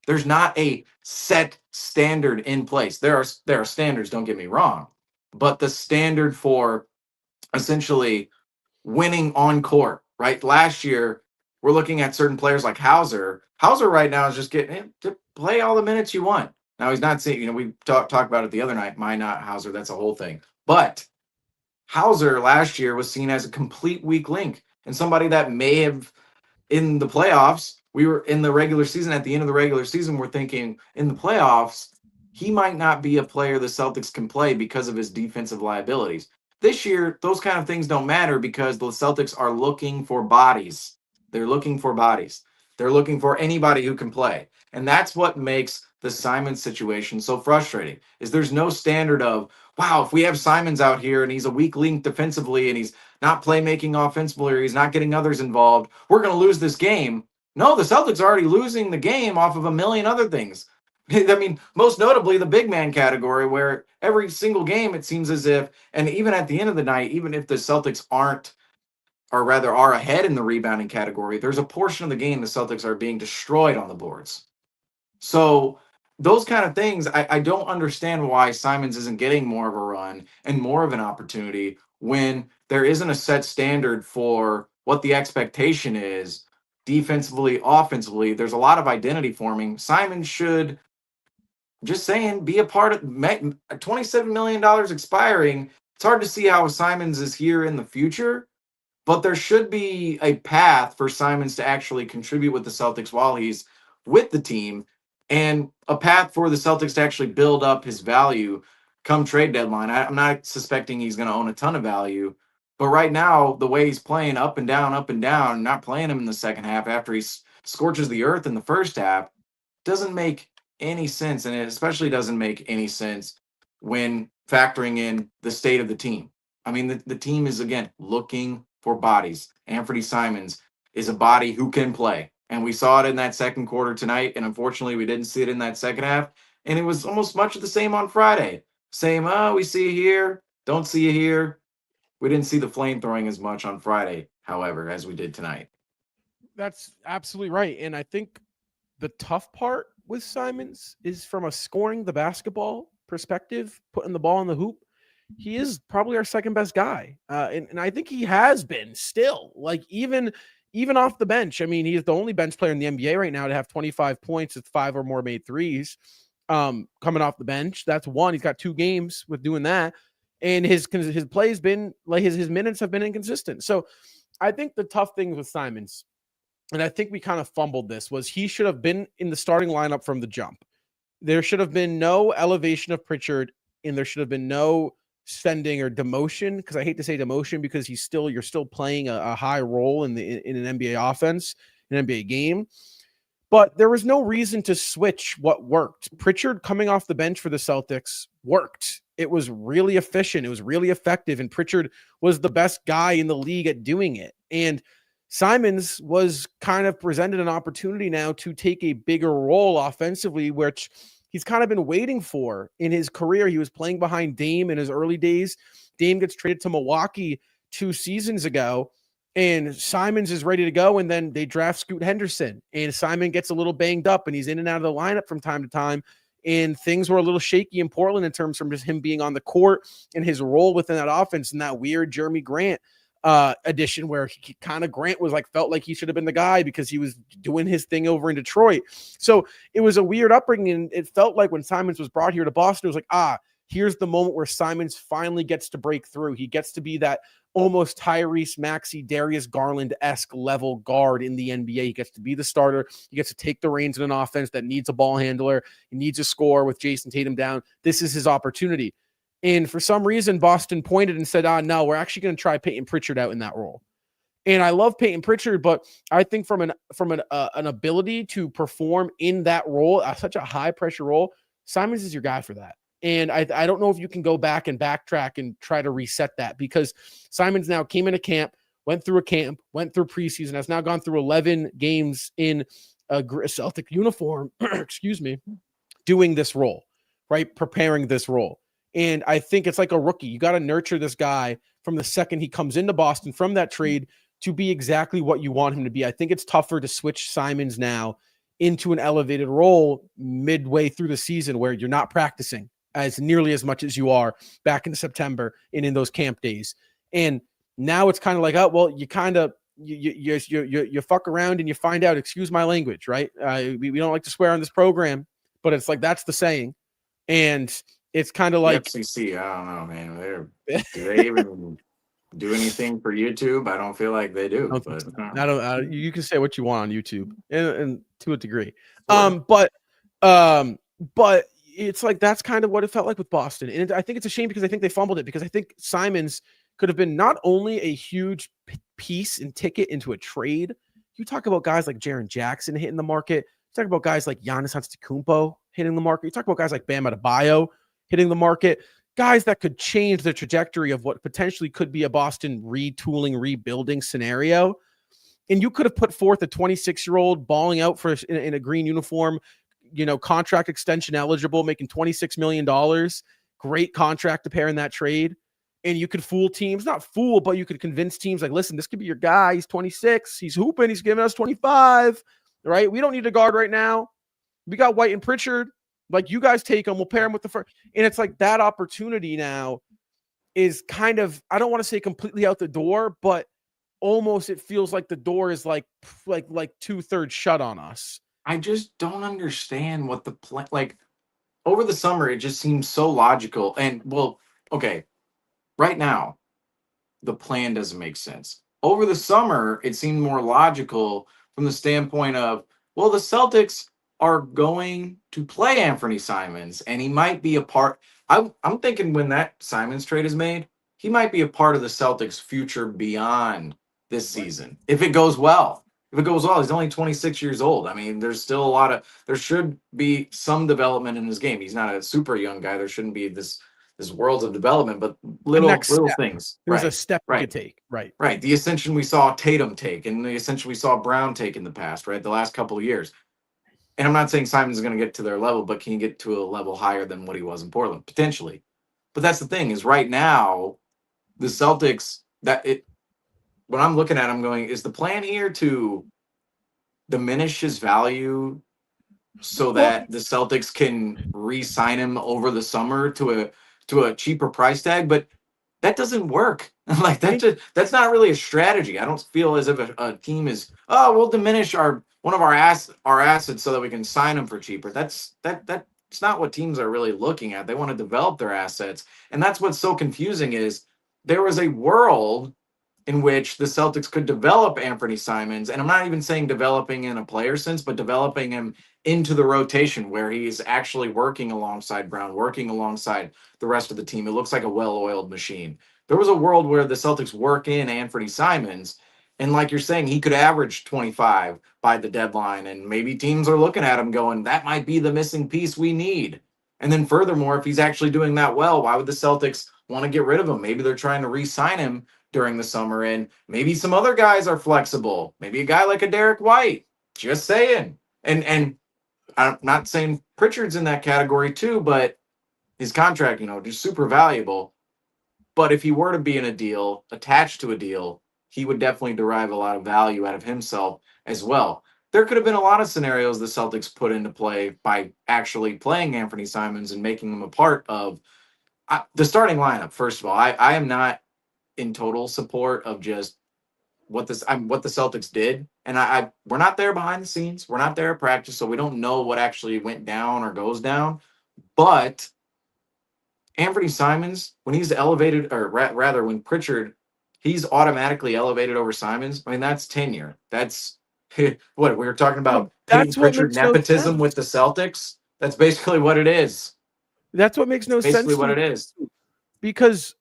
There's not a set standard in place. There are standards, don't get me wrong, but the standard for essentially winning on court, right? Last year, we're looking at certain players like Hauser. Hauser right now is just getting to play all the minutes you want. Now he's not seeing, we talked about it the other night. My not Hauser, that's a whole thing. But Hauser last year was seen as a complete weak link and somebody that may have in the playoffs, we were in the regular season, at the end of the regular season, we're thinking in the playoffs, he might not be a player the Celtics can play because of his defensive liabilities. This year, those kind of things don't matter because the Celtics are looking for bodies. They're looking for bodies. They're looking for anybody who can play. And that's what makes the Simons situation so frustrating, is there's no standard of, wow, if we have Simons out here and he's a weak link defensively and he's not playmaking offensively or he's not getting others involved, we're going to lose this game. No, the Celtics are already losing the game off of a million other things. I mean, most notably the big man category, where every single game it seems as if, and even at the end of the night, even if the Celtics aren't, or rather are ahead in the rebounding category, there's a portion of the game the Celtics are being destroyed on the boards. So those kind of things, I don't understand why Simons isn't getting more of a run and more of an opportunity when there isn't a set standard for what the expectation is defensively, offensively. There's a lot of identity forming. Simons should, just saying, be a part of $27 million expiring. It's hard to see how Simons is here in the future, but there should be a path for Simons to actually contribute with the Celtics while he's with the team, and a path for the Celtics to actually build up his value come trade deadline. I'm not suspecting he's going to own a ton of value, but right now, the way he's playing up and down, not playing him in the second half after he scorches the earth in the first half, doesn't make any sense. And it especially doesn't make any sense when factoring in the state of the team. I mean, the team is, again, looking for bodies. Anthony Simons is a body who can play. And we saw it in that second quarter tonight. And unfortunately, we didn't see it in that second half. And it was almost much of the same on Friday. Same, we see you here, don't see you here. We didn't see the flame throwing as much on Friday, however, as we did tonight. That's absolutely right. And I think the tough part with Simons is from a scoring the basketball perspective, putting the ball in the hoop. He is probably our second best guy. And I think he has been still, like, even off the bench. I mean, he's the only bench player in the NBA right now to have 25 points with 5 or more made threes coming off the bench. That's one. He's got 2 games with doing that. And his play has been, like, his minutes have been inconsistent. So I think the tough thing with Simons, and I think we kind of fumbled this, was he should have been in the starting lineup from the jump. There should have been no elevation of Pritchard, and there should have been no sending or demotion, because I hate to say demotion because you're still playing a high role in an NBA offense, an NBA game. But there was no reason to switch what worked. Pritchard coming off the bench for the Celtics worked. It was really efficient. It was really effective. And Pritchard was the best guy in the league at doing it. And Simons was kind of presented an opportunity now to take a bigger role offensively, which he's kind of been waiting for in his career. He was playing behind Dame in his early days. Dame gets traded to Milwaukee 2 seasons ago, and Simons is ready to go. And then they draft Scoot Henderson, and Simon gets a little banged up, and he's in and out of the lineup from time to time. And things were a little shaky in Portland in terms of just him being on the court and his role within that offense, and that weird Jeremy Grant addition where he kind of Grant was like, felt like he should have been the guy because he was doing his thing over in Detroit. So it was a weird upbringing. And it felt like when Simons was brought here to Boston, it was like, here's the moment where Simons finally gets to break through. He gets to be that almost Tyrese Maxey, Darius Garland-esque level guard in the NBA. He gets to be the starter. He gets to take the reins in an offense that needs a ball handler. He needs a score with Jason Tatum down. This is his opportunity. And for some reason, Boston pointed and said, no, we're actually going to try Peyton Pritchard out in that role. And I love Peyton Pritchard, but I think from an ability to perform in that role, such a high pressure role, Simons is your guy for that. And I don't know if you can go back and backtrack and try to reset that, because Simons now came into camp, went through preseason, has now gone through 11 games in a Celtic uniform, excuse me, doing this role, right? Preparing this role. And I think it's like a rookie. You got to nurture this guy from the second he comes into Boston from that trade to be exactly what you want him to be. I think it's tougher to switch Simons now into an elevated role midway through the season where you're not practicing as nearly as much as you are back in September and in those camp days. And now it's kind of like, oh, well, you kind of, you fuck around and you find out, excuse my language, right? We don't like to swear on this program, but it's like, that's the saying. And it's kind of like the FCC. I don't know, man. Do they even do anything for YouTube? I don't feel like they do. You can say what you want on YouTube, and to a degree. Sure. But it's like that's kind of what it felt like with Boston, and I think it's a shame because I think they fumbled it, because I think Simons could have been not only a huge piece and ticket into a trade. You talk about guys like Jaren Jackson hitting the market. You talk about guys like Giannis Antetokounmpo hitting the market. You talk about guys like Bam Adebayo hitting the market. Guys that could change the trajectory of what potentially could be a Boston retooling, rebuilding scenario. And you could have put forth a 26-year-old balling out in a green uniform, contract extension eligible, making $26 million. Great contract to pair in that trade. And you could fool teams, not fool, but you could convince teams like, listen, this could be your guy. He's 26. He's hooping. He's giving us 25, right? We don't need a guard right now. We got White and Pritchard. Like, you guys take him. We'll pair him with the first. And it's like that opportunity now is kind of, I don't want to say completely out the door, but almost it feels like the door is like 2/3 shut on us. I just don't understand what the plan, like, over the summer, it just seems so logical. And, well, okay, right now, the plan doesn't make sense. Over the summer, it seemed more logical from the standpoint of, well, the Celtics are going to play Anthony Simons, and he might be a part. I'm thinking when that Simons trade is made, he might be a part of the Celtics' future beyond this season. If it goes well. He's only 26 years old. I mean, there's still there should be some development in his game. He's not a super young guy. There shouldn't be this worlds of development, but little things. There's a step you could take. Right. The ascension we saw Tatum take, and the ascension we saw Brown take in the past, right? The last couple of years. And I'm not saying Simons is going to get to their level, but can he get to a level higher than what he was in Portland? Potentially. But that's the thing, is right now, the Celtics, when I'm looking at him going, is the plan here to diminish his value so that the Celtics can re-sign him over the summer to a cheaper price tag? But that doesn't work. Like, that's not really a strategy. I don't feel as if a team is, we'll diminish one of our assets so that we can sign them for cheaper. That's not what teams are really looking at. They want to develop their assets. And that's what's so confusing, is there was a world in which the Celtics could develop Anthony Simons, and I'm not even saying developing in a player sense, but developing him into the rotation where he's actually working alongside Brown, working alongside the rest of the team. It looks like a well-oiled machine. There was a world where the Celtics work in Anthony Simons, and like you're saying, he could average 25 by the deadline, and maybe teams are looking at him going, that might be the missing piece we need. And then furthermore, if he's actually doing that well, why would the Celtics want to get rid of him? Maybe they're trying to re-sign him during the summer, and maybe some other guys are flexible. Maybe a guy like a Derek White. Just saying. And I'm not saying Pritchard's in that category too, but his contract, just super valuable. But if he were to be in a deal, attached to a deal, he would definitely derive a lot of value out of himself as well. There could have been a lot of scenarios the Celtics put into play by actually playing Anthony Simons and making him a part of the starting lineup. First of all, I am not in total support of just what the Celtics did, and we're not there behind the scenes. We're not there at practice, so we don't know what actually went down or goes down. But Anthony Simons, when he's elevated, or rather when Pritchard, he's automatically elevated over Simons. I mean, that's tenure. That's what we were talking about. That's Pritchard nepotism with the Celtics. That's basically what it is. That's what makes no sense. Basically what it is. Because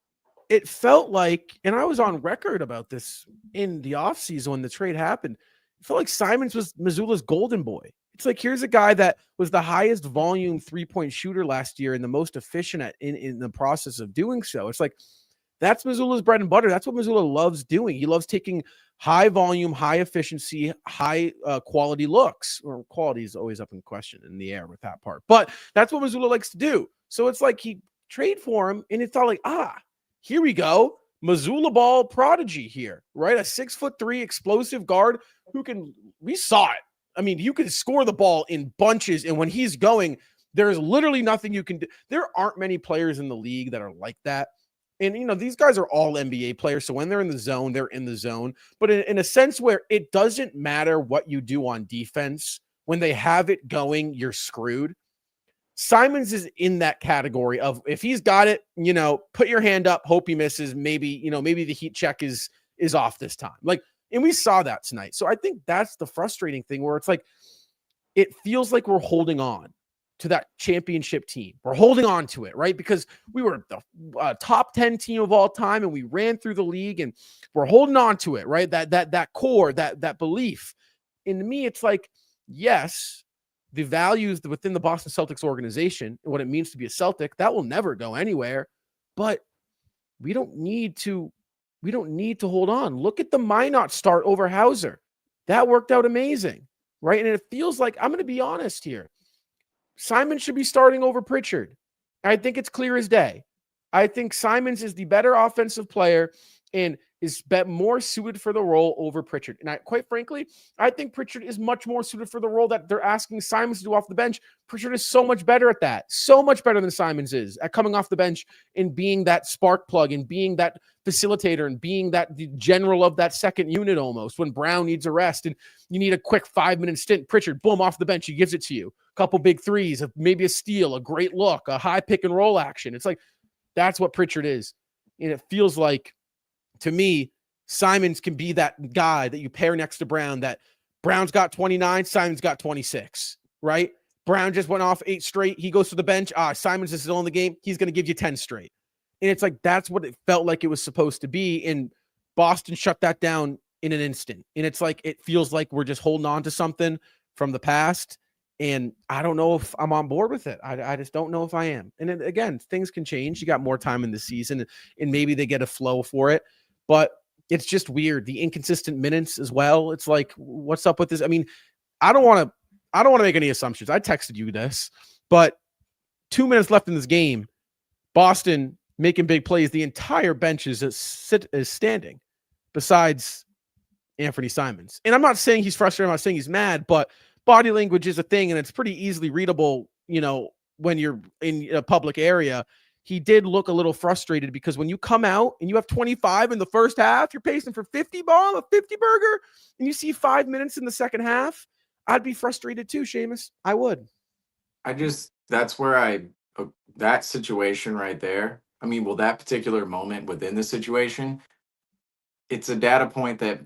it felt like, and I was on record about this in the offseason when the trade happened, felt like Simons was Missoula's golden boy. It's like, here's a guy that was the highest volume 3-point shooter last year and the most efficient in the process of doing so. It's like, that's Missoula's bread and butter. That's what Missoula loves doing. He loves taking high volume, high efficiency, high quality looks. Or quality is always up in question in the air with that part. But that's what Missoula likes to do. So it's like he trade for him, and it's all like, here we go. Missoula ball prodigy here, right? A 6'3" explosive guard we saw it. I mean, you can score the ball in bunches, and when he's going, there's literally nothing you can do. There aren't many players in the league that are like that. And, these guys are all NBA players. So when they're in the zone, they're in the zone. But in a sense where it doesn't matter what you do on defense, when they have it going, you're screwed. Simons is in that category of, if he's got it, put your hand up, hope he misses. Maybe the heat check is off this time. And we saw that tonight. So I think that's the frustrating thing, where it's like, it feels like we're holding on to that championship team. We're holding on to it, right? Because we were the top 10 team of all time, and we ran through the league, and we're holding on to it, right? That core, that belief. And to me, it's like, yes, the values within the Boston Celtics organization and what it means to be a Celtic, that will never go anywhere. But we don't need to hold on. Look at the Minot start over Hauser. That worked out amazing, right? And it feels like, I'm going to be honest here, Simons should be starting over Pritchard. I think it's clear as day. I think Simons is the better offensive player and is more suited for the role over Pritchard. And quite frankly, I think Pritchard is much more suited for the role that they're asking Simons to do off the bench. Pritchard is so much better at that. So much better than Simons is at coming off the bench and being that spark plug and being that facilitator and being the general of that second unit almost when Brown needs a rest and you need a quick 5-minute stint. Pritchard, boom, off the bench, he gives it to you. A couple big threes, maybe a steal, a great look, a high pick and roll action. It's like, that's what Pritchard is. And it feels like, to me, Simons can be that guy that you pair next to Brown, that Brown's got 29, Simons got 26, right? Brown just went off 8 straight. He goes to the bench. Simons is still in the game. He's going to give you 10 straight. And it's like, that's what it felt like it was supposed to be. And Boston shut that down in an instant. And it's like, it feels like we're just holding on to something from the past. And I don't know if I'm on board with it. I just don't know if I am. And then, again, things can change. You got more time in the season, and maybe they get a flow for it. But it's just weird. The inconsistent minutes as well. It's like, what's up with this? I mean, I don't want to make any assumptions. I texted you this, but 2 minutes left in this game, Boston making big plays. The entire bench is standing besides Anthony Simons. And I'm not saying he's frustrated. I'm not saying he's mad, but body language is a thing, and it's pretty easily readable, when you're in a public area. He did look a little frustrated because when you come out and you have 25 in the first half, you're pacing for 50 ball, a 50 burger, and you see 5 minutes in the second half, I'd be frustrated too, Seamus. I would. That's where that situation right there. I mean, that particular moment within the situation, it's a data point that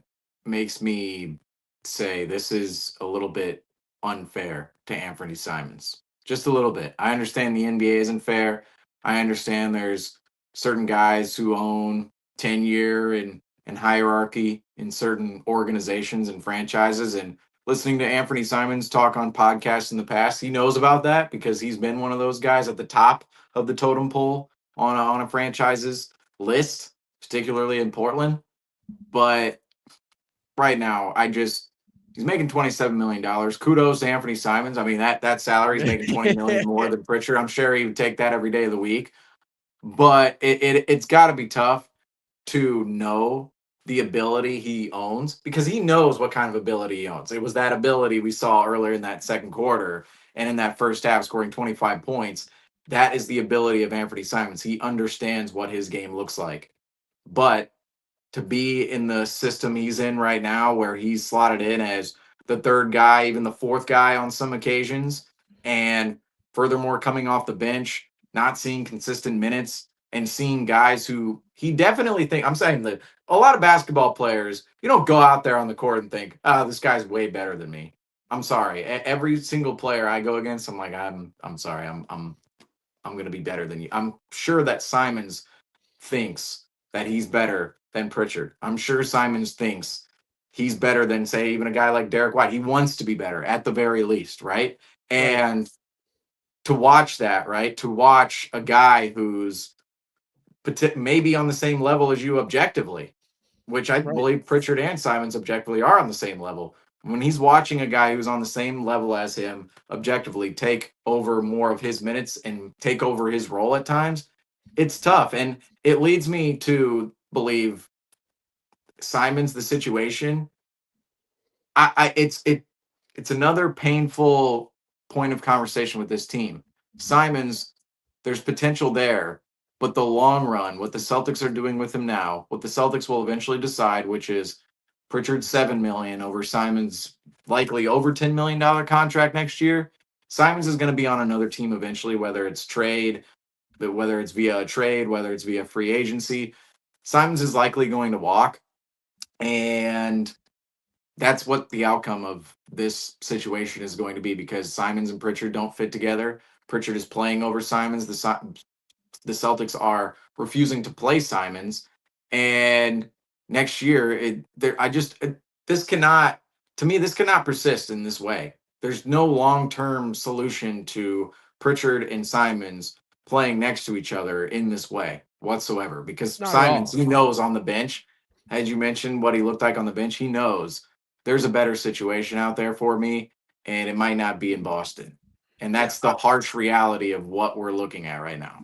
makes me say this is a little bit unfair to Anthony Simons. Just a little bit. I understand the NBA isn't fair. I understand there's certain guys who own tenure and hierarchy in certain organizations and franchises. And listening to Anthony Simons talk on podcasts in the past, he knows about that because he's been one of those guys at the top of the totem pole on a franchise's list, particularly in Portland. But right now, he's making $27 million. Kudos to Anthony Simons. I mean, that salary is making $20 million more than Pritchard. I'm sure he would take that every day of the week. But it's got to be tough to know the ability he owns because he knows what kind of ability he owns. It was that ability we saw earlier in that second quarter and in that first half scoring 25 points. That is the ability of Anthony Simons. He understands what his game looks like. But to be in the system he's in right now, where he's slotted in as the third guy, even the fourth guy on some occasions, and furthermore coming off the bench, not seeing consistent minutes, and seeing guys who he definitely I'm saying that a lot of basketball players, you don't go out there on the court and think, this guy's way better than me. I'm sorry. Every single player I go against, I'm like, I'm sorry. I'm going to be better than you. I'm sure that Simons thinks that he's better than Pritchard. I'm sure Simons thinks he's better than, say, even a guy like Derek White. He wants to be better at the very least, right? Right. And to watch that, right? To watch a guy who's maybe on the same level as you objectively, which I Right. believe Pritchard and Simons objectively are on the same level. When he's watching a guy who's on the same level as him objectively take over more of his minutes and take over his role at times, it's tough. And it leads me to believe Simons, the situation. It's another painful point of conversation with this team. Simons, there's potential there, but the long run, what the Celtics are doing with him now, what the Celtics will eventually decide, which is Pritchard $7 million over Simons likely over $10 million contract next year. Simons is going to be on another team eventually, whether it's trade, whether it's via a trade, whether it's via free agency. Simons is likely going to walk, and that's what the outcome of this situation is going to be, because Simons and Pritchard don't fit together. Pritchard is playing over Simons. The Celtics are refusing to play Simons, and next year, this cannot, to me, this cannot persist in this way. There's no long-term solution to Pritchard and Simons playing next to each other in this way whatsoever, because Not at Simons, all. he knows on the bench, as you mentioned, what he looked like on the bench. He knows there's a better situation out there for me, and it might not be in Boston. And Yeah. that's the harsh reality of what we're looking at right now.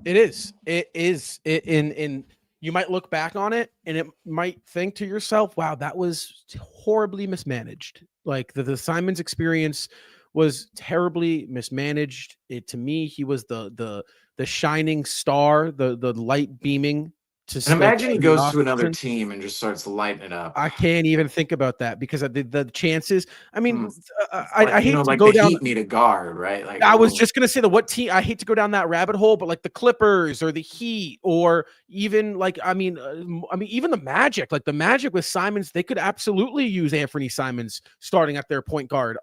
It is. It is. In you might look back on it and it might think to yourself, wow, that was horribly mismanaged. Like the Simons experience was terribly mismanaged. It, to me, he was the shining star, the light beaming to And imagine he in the goes off to another season. team and just starts lighting it up. I can't even think about that because of the chances. I mean, Hmm. I Like, hate to like go the down. Heat need a guard, right? Like, I was oh, just gonna say the what team. I hate to go down that rabbit hole, but like the Clippers or the Heat, or even like even the Magic. Like the Magic with Simons, they could absolutely use Anthony Simons starting at their point guard,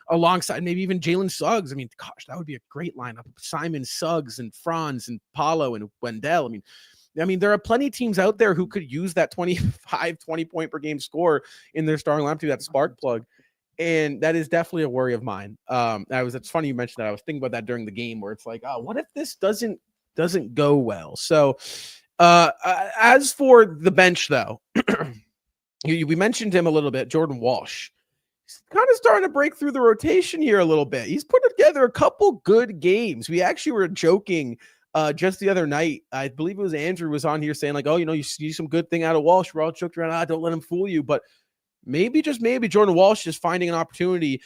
alongside maybe even Jalen Suggs. I mean, gosh, that would be a great lineup: Simons, Suggs, and Franz, and Paulo, and Wendell. I mean, there are plenty of teams out there who could use that 25, 20 point per game score in their starting lineup to that spark plug. And that is definitely a worry of mine. It's funny you mentioned that. I was thinking about that during the game where it's like, oh, what if this doesn't go well? So as for the bench though, we mentioned him a little bit, Jordan Walsh. He's kind of starting to break through the rotation here a little bit. He's put together a couple good games. We actually were joking just the other night. I believe it was Andrew was on here saying like, oh, you see some good thing out of Walsh. We're all joking around, don't let him fool you. But maybe, just maybe, Jordan Walsh is finding an opportunity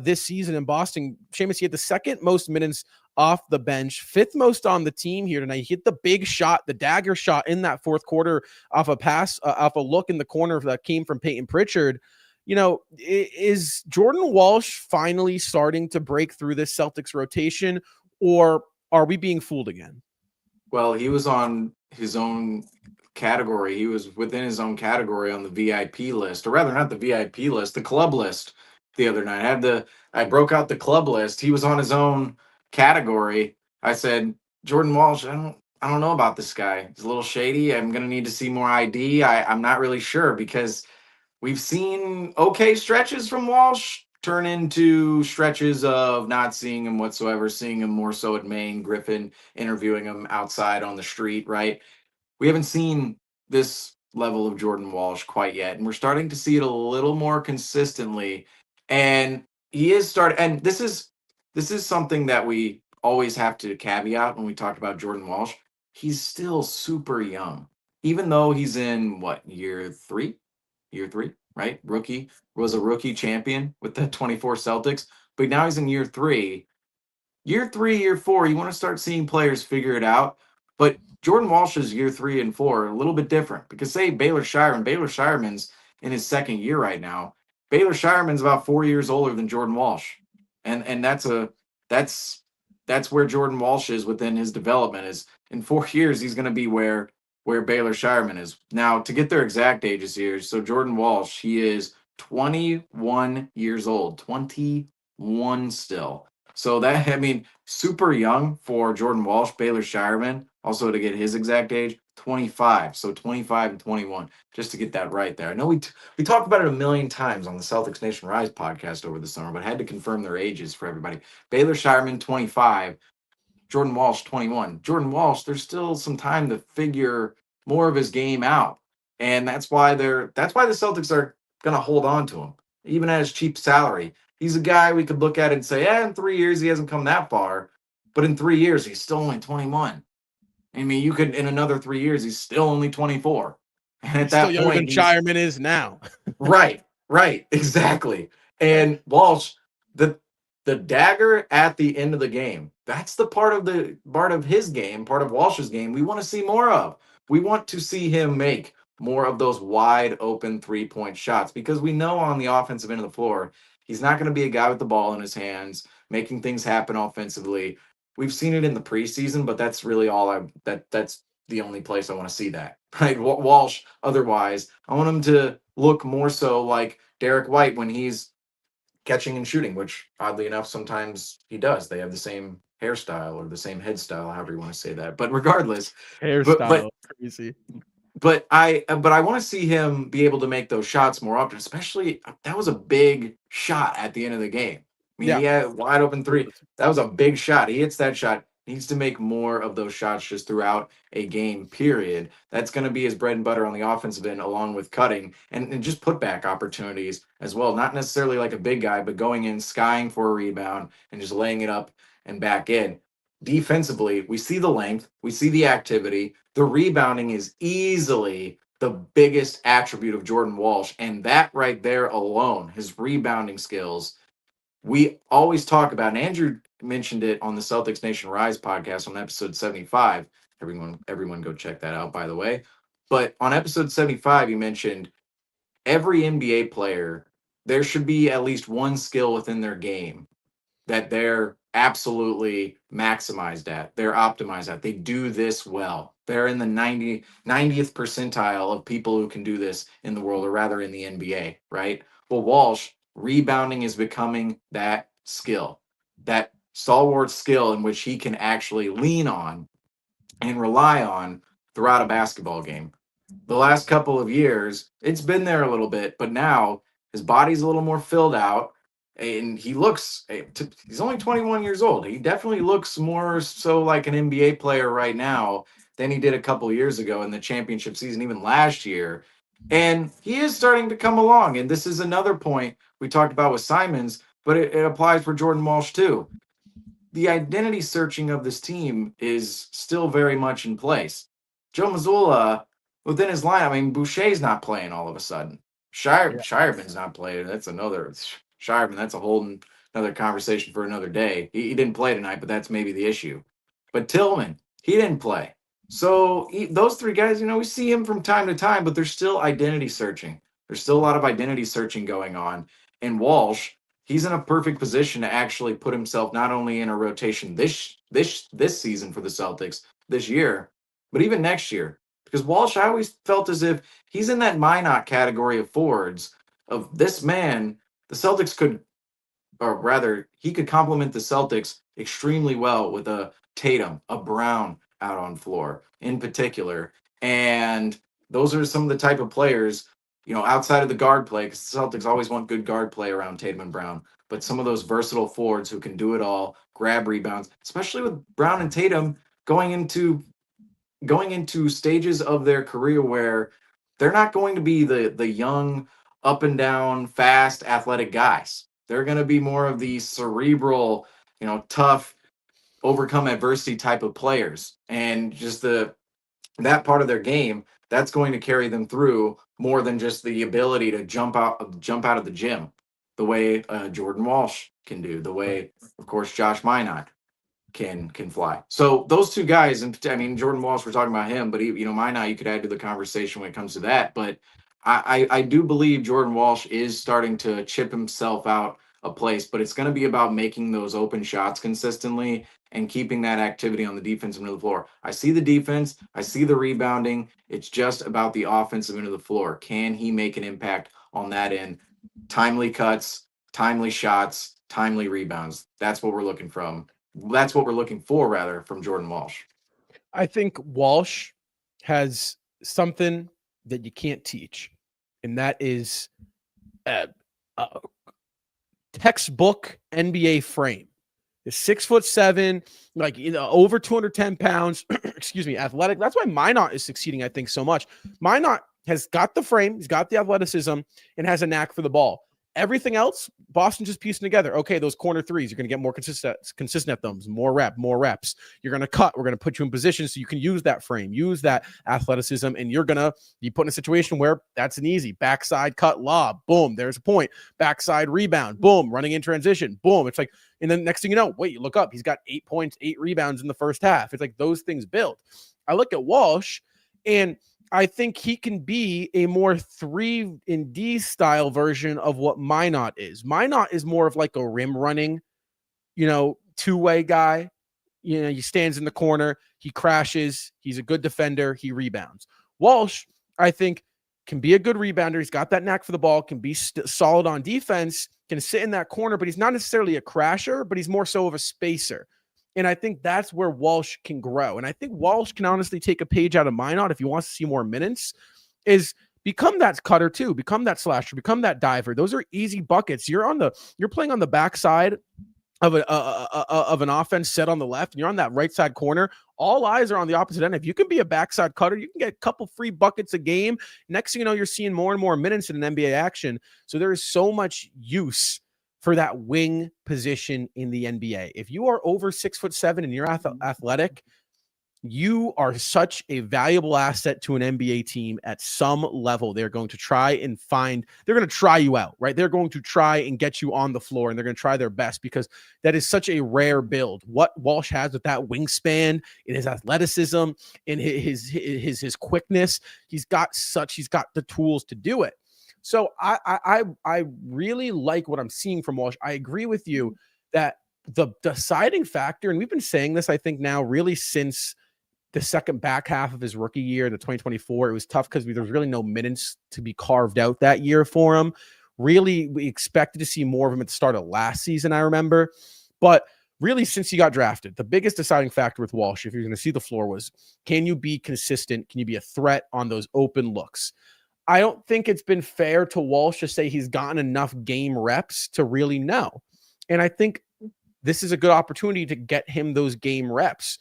this season in Boston. Seamus, he had the second most minutes off the bench, fifth most on the team here tonight. He hit the big shot, the dagger shot in that fourth quarter off a pass, off a look in the corner that came from Peyton Pritchard. Is Jordan Walsh finally starting to break through this Celtics rotation, or are we being fooled again? well, he was on his own category. He was within his own category on the VIP list, or rather, not the VIP list, the club list the other night. I broke out the club list. He was on his own category. I said, Jordan Walsh, I don't know about this guy. He's a little shady. I'm gonna need to see more ID. I'm not really sure, because we've seen okay stretches from Walsh turn into stretches of not seeing him whatsoever, seeing him more so at Maine, Griffin interviewing him outside on the street, right? We haven't seen this level of Jordan Walsh quite yet, and we're starting to see it a little more consistently. And he is starting, and this is something that we always have to caveat when we talk about Jordan Walsh. He's still super young, even though he's in what, year three, right? Rookie, was a rookie champion with the 24 Celtics, but now he's in year three, year four. You want to start seeing players figure it out. But Jordan Walsh's year 3 and 4 are a little bit different, because say Baylor Shireman's in his second year right now. Baylor Shireman's about 4 years older than Jordan Walsh. And that's where Jordan Walsh is within his development. Is in 4 years he's gonna be where Baylor Shireman is. Now, to get their exact ages here, so Jordan Walsh, he is 21 years old. 21 still. So super young for Jordan Walsh. Baylor Shireman, also to get his exact age, 25. So 25 and 21, just to get that right there. I know we talked about it a million times on the Celtics Nation Rise podcast over the summer, but had to confirm their ages for everybody. Baylor Shireman, 25. Jordan Walsh, 21. Jordan Walsh, there's still some time to figure more of his game out. And that's why the Celtics are going to hold on to him, even at his cheap salary. He's a guy we could look at and say, in 3 years, he hasn't come that far. But in 3 years, he's still only 21. I mean, you could, in another 3 years, he's still only 24. And at He's still that younger than point, he's Shireman is now. right, exactly. And Walsh, the dagger at the end of the game, that's the part of his game, part of Walsh's game we want to see more of. We want to see him make more of those wide open 3-point shots, because we know on the offensive end of the floor, he's not going to be a guy with the ball in his hands, making things happen offensively. We've seen it in the preseason, but that's really that's the only place I want to see that. Right? Walsh, otherwise, I want him to look more so like Derek White when he's catching and shooting, which oddly enough, sometimes he does. They have the same hairstyle or the same head style, however you want to say that. But regardless, Hairstyle, crazy. But I want to see him be able to make those shots more often, especially that was a big shot at the end of the game. I mean, he had wide open three. That was a big shot. He hits that shot. He needs to make more of those shots just throughout a game, period. That's going to be his bread and butter on the offensive end, along with cutting and just putback opportunities as well. Not necessarily like a big guy, but going in, skying for a rebound, and just laying it up and back in. Defensively, we see the length, we see the activity. The rebounding is easily the biggest attribute of Jordan Walsh. And that right there alone, his rebounding skills, we always talk about, and Andrew mentioned it on the Celtics Nation Rise podcast on episode 75. Everyone go check that out, by the way. But on episode 75, he mentioned every NBA player, there should be at least one skill within their game that they're absolutely maximized at. They're optimized at. They do this well. They're in the 90th percentile of people who can do this in the world, or rather in the NBA, right? Well, Walsh, rebounding is becoming that skill, that stalwart skill in which he can actually lean on and rely on throughout a basketball game. The last couple of years, it's been there a little bit, but now his body's a little more filled out, and he's only 21 years old. He definitely looks more so like an NBA player right now than he did a couple of years ago in the championship season, even last year. And he is starting to come along. And this is another point we talked about with Simons, but it applies for Jordan Walsh too. The identity searching of this team is still very much in place. Joe Mazzulla, within his line, I mean, Boucher's not playing all of a sudden. Shireman's not playing. That's Shireman. That's a whole another conversation for another day. He didn't play tonight, but that's maybe the issue. But Tillman, he didn't play. So those three guys, we see him from time to time, but there's still identity searching. There's still a lot of identity searching going on. And Walsh, he's in a perfect position to actually put himself not only in a rotation this season for the Celtics this year, but even next year. Because Walsh, I always felt as if he's in that Minot category of forwards of this man. The Celtics could, or rather, he could complement the Celtics extremely well with a Tatum, a Brown out on floor in particular. And those are some of the type of players, outside of the guard play, because the Celtics always want good guard play around Tatum and Brown. But some of those versatile forwards who can do it all, grab rebounds, especially with Brown and Tatum going into stages of their career where they're not going to be the young, up and down, fast, athletic guys. They're going to be more of the cerebral, tough, overcome adversity type of players. And just that part of their game, that's going to carry them through more than just the ability to jump out of the gym, the way Jordan Walsh can do, the way, of course, Josh Minot can fly. So those two guys, and I mean Jordan Walsh, we're talking about him, but Minot, you could add to the conversation when it comes to that. But I do believe Jordan Walsh is starting to chip himself out a place, but it's going to be about making those open shots consistently and keeping that activity on the defensive end of the floor. I see the defense, I see the rebounding. It's just about the offensive end of the floor. Can he make an impact on that end? Timely cuts, timely shots, timely rebounds. That's what we're looking for, rather, from Jordan Walsh. I think Walsh has something that you can't teach, and that is a textbook NBA frame. Is 6'7", like over 210 pounds. Excuse me, athletic. That's why Minot is succeeding, I think, so much. Minot has got the frame, he's got the athleticism, and has a knack for the ball. Everything else, Boston just piecing together. Okay, those corner threes, you're going to get more consistent at them, more reps. You're going to cut. We're going to put you in position so you can use that frame, use that athleticism, and you're going to be put in a situation where that's an easy backside cut lob. Boom, there's a point. Backside rebound. Boom, running in transition. Boom. It's like, and then next thing you know, wait, you look up, he's got 8 points, 8 rebounds in the first half. It's like those things build. I look at Walsh, and I think he can be a more 3-and-D style version of what Minot is. Minot is more of like a rim running, two-way guy. He stands in the corner, he crashes, he's a good defender, he rebounds. Walsh, I think, can be a good rebounder. He's got that knack for the ball, can be solid on defense, can sit in that corner, but he's not necessarily a crasher, but he's more so of a spacer. And I think that's where Walsh can grow. And I think Walsh can honestly take a page out of Minot if he wants to see more minutes, is become that cutter too, become that slasher, become that diver. Those are easy buckets. You're playing on the backside of an offense set on the left, and you're on that right side corner. All eyes are on the opposite end. If you can be a backside cutter, you can get a couple free buckets a game. Next thing you know, you're seeing more and more minutes in an NBA action. So there is so much use for that wing position in the NBA. If you are over 6'7" and you're athletic, you are such a valuable asset to an NBA team at some level. They're going to try you out, right? They're going to try and get you on the floor, and they're going to try their best, because that is such a rare build. What Walsh has with that wingspan, in his athleticism, in his quickness, he's got the tools to do it. So I really like what I'm seeing from Walsh. I agree with you that the deciding factor, and we've been saying this, I think, now really since the second back half of his rookie year, the 2024, it was tough because there was really no minutes to be carved out that year for him. Really, we expected to see more of him at the start of last season, I remember. But really, since he got drafted, the biggest deciding factor with Walsh, if you're going to see the floor, was, can you be consistent? Can you be a threat on those open looks? I don't think it's been fair to Walsh to say he's gotten enough game reps to really know. And I think this is a good opportunity to get him those game reps.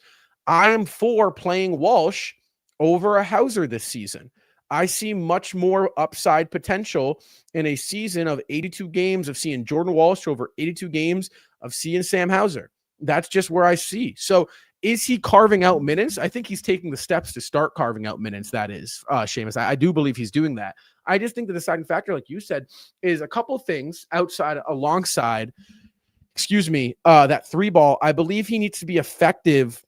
I am for playing Walsh over a Hauser this season. I see much more upside potential in a season of 82 games of seeing Jordan Walsh over 82 games of seeing Sam Hauser. That's just where I see. So is he carving out minutes? I think he's taking the steps to start carving out minutes. That is, Seamus. I do believe he's doing that. I just think the deciding factor, like you said, is a couple of things alongside, that three ball. I believe he needs to be effective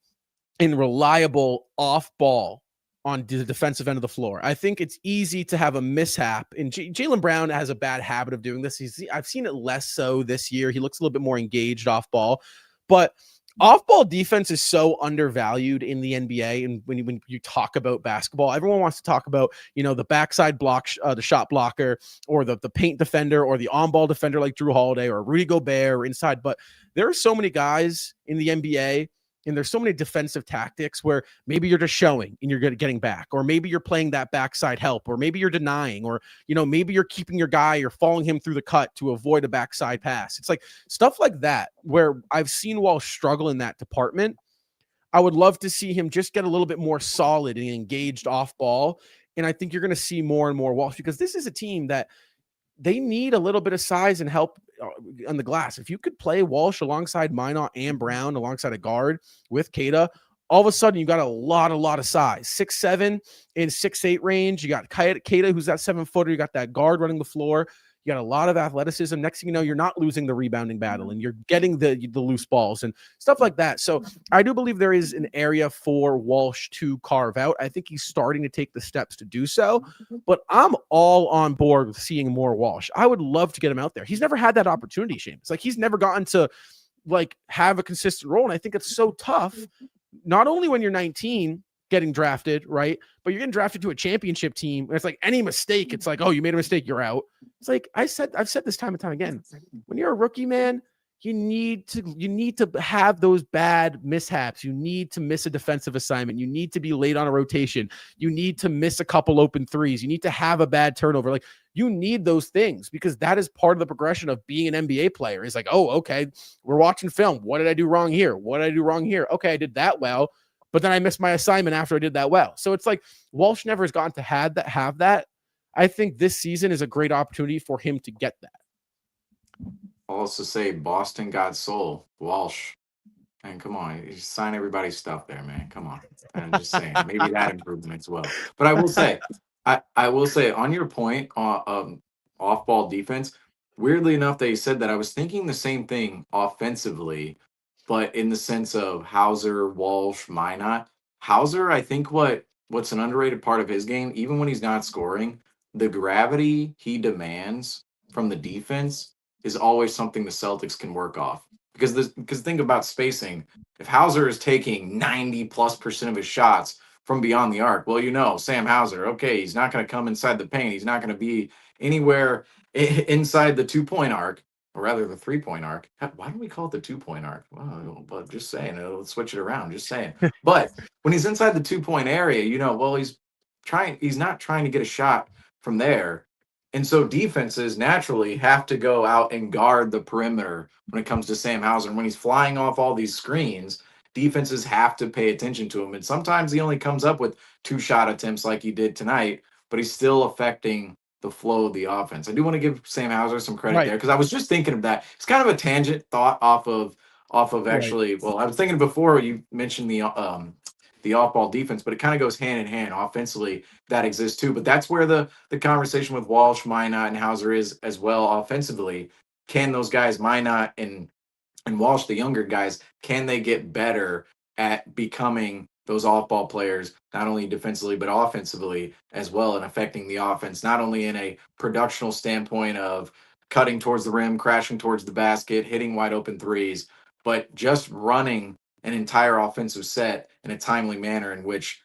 and reliable off ball on the defensive end of the floor. I think it's easy to have a mishap, and Jaylen Brown has a bad habit of doing this. I've seen it less so this year. He looks a little bit more engaged off ball, but off-ball defense is so undervalued in the NBA. And when you talk about basketball, everyone wants to talk about, the backside block, the shot blocker, or the paint defender, or the on-ball defender like Drew Holiday or Rudy Gobert or inside. But there are so many guys in the NBA, and there's so many defensive tactics where maybe you're just showing and you're getting back, or maybe you're playing that backside help, or maybe you're denying, or, maybe you're keeping your guy or following him through the cut to avoid a backside pass. It's like stuff like that where I've seen Walsh struggle in that department. I would love to see him just get a little bit more solid and engaged off ball. And I think you're going to see more and more Walsh, because this is a team that they need a little bit of size and help on the glass. If you could play Walsh alongside Minot and Brown alongside a guard with Keita, all of a sudden you got a lot of size. 6'7" and 6'8" range. You got Keita, who's that 7-footer. You got that guard running the floor. You got a lot of athleticism. Next thing you know, you're not losing the rebounding battle, and you're getting the loose balls and stuff like that. So I do believe there is an area for Walsh to carve out. I think he's starting to take the steps to do so, but I'm all on board with seeing more Walsh. I would love to get him out there. He's never had that opportunity, Shane. It's like he's never gotten to have a consistent role. And I think it's so tough, not only when you're 19 getting drafted, right? But you're getting drafted to a championship team. It's like any mistake, it's like, oh, you made a mistake, you're out. It's like I've said this time and time again. When you're a rookie, man, you need to have those bad mishaps. You need to miss a defensive assignment. You need to be late on a rotation. You need to miss a couple open threes. You need to have a bad turnover. Like, you need those things, because that is part of the progression of being an NBA player. It's like, oh, okay, we're watching film. What did I do wrong here? What did I do wrong here? Okay, I did that well, but then I missed my assignment after I did that well. So it's like Walsh never has gotten to have that. I think this season is a great opportunity for him to get that. I'll also say Boston got soul. Walsh. Man, come on. You sign everybody's stuff there, man. Come on. I'm just saying. Maybe that improvement as well. But I will say, I will say on your point on off-ball defense, weirdly enough that you said that, I was thinking the same thing offensively, but in the sense of Hauser, Walsh, Minot. Hauser, I think what's an underrated part of his game, even when he's not scoring, the gravity he demands from the defense is always something the Celtics can work off. Because think about spacing. If Hauser is taking 90+% of his shots from beyond the arc, well, Sam Hauser, okay, he's not going to come inside the paint. He's not going to be anywhere inside the 2-point arc, or rather the 3-point arc. Why don't we call it the 2-point arc? Well, but just saying, let's switch it around. Just saying. But when he's inside the 2-point area, he's not trying to get a shot from there. And so defenses naturally have to go out and guard the perimeter when it comes to Sam Hauser. And when he's flying off all these screens, defenses have to pay attention to him. And sometimes he only comes up with 2 shot attempts like he did tonight, but he's still affecting the flow of the offense. I do want to give Sam Hauser some credit there, because I was just thinking of that. It's kind of a tangent thought off of actually. Well, I was thinking before you mentioned the off-ball defense, but it kind of goes hand in hand. Offensively, that exists too. But that's where the conversation with Walsh, Minot, and Hauser is as well. Offensively, can those guys, Minot and Walsh, the younger guys, can they get better at becoming those off-ball players, not only defensively but offensively as well, and affecting the offense, not only in a productional standpoint of cutting towards the rim, crashing towards the basket, hitting wide open threes, but just running an entire offensive set in a timely manner in which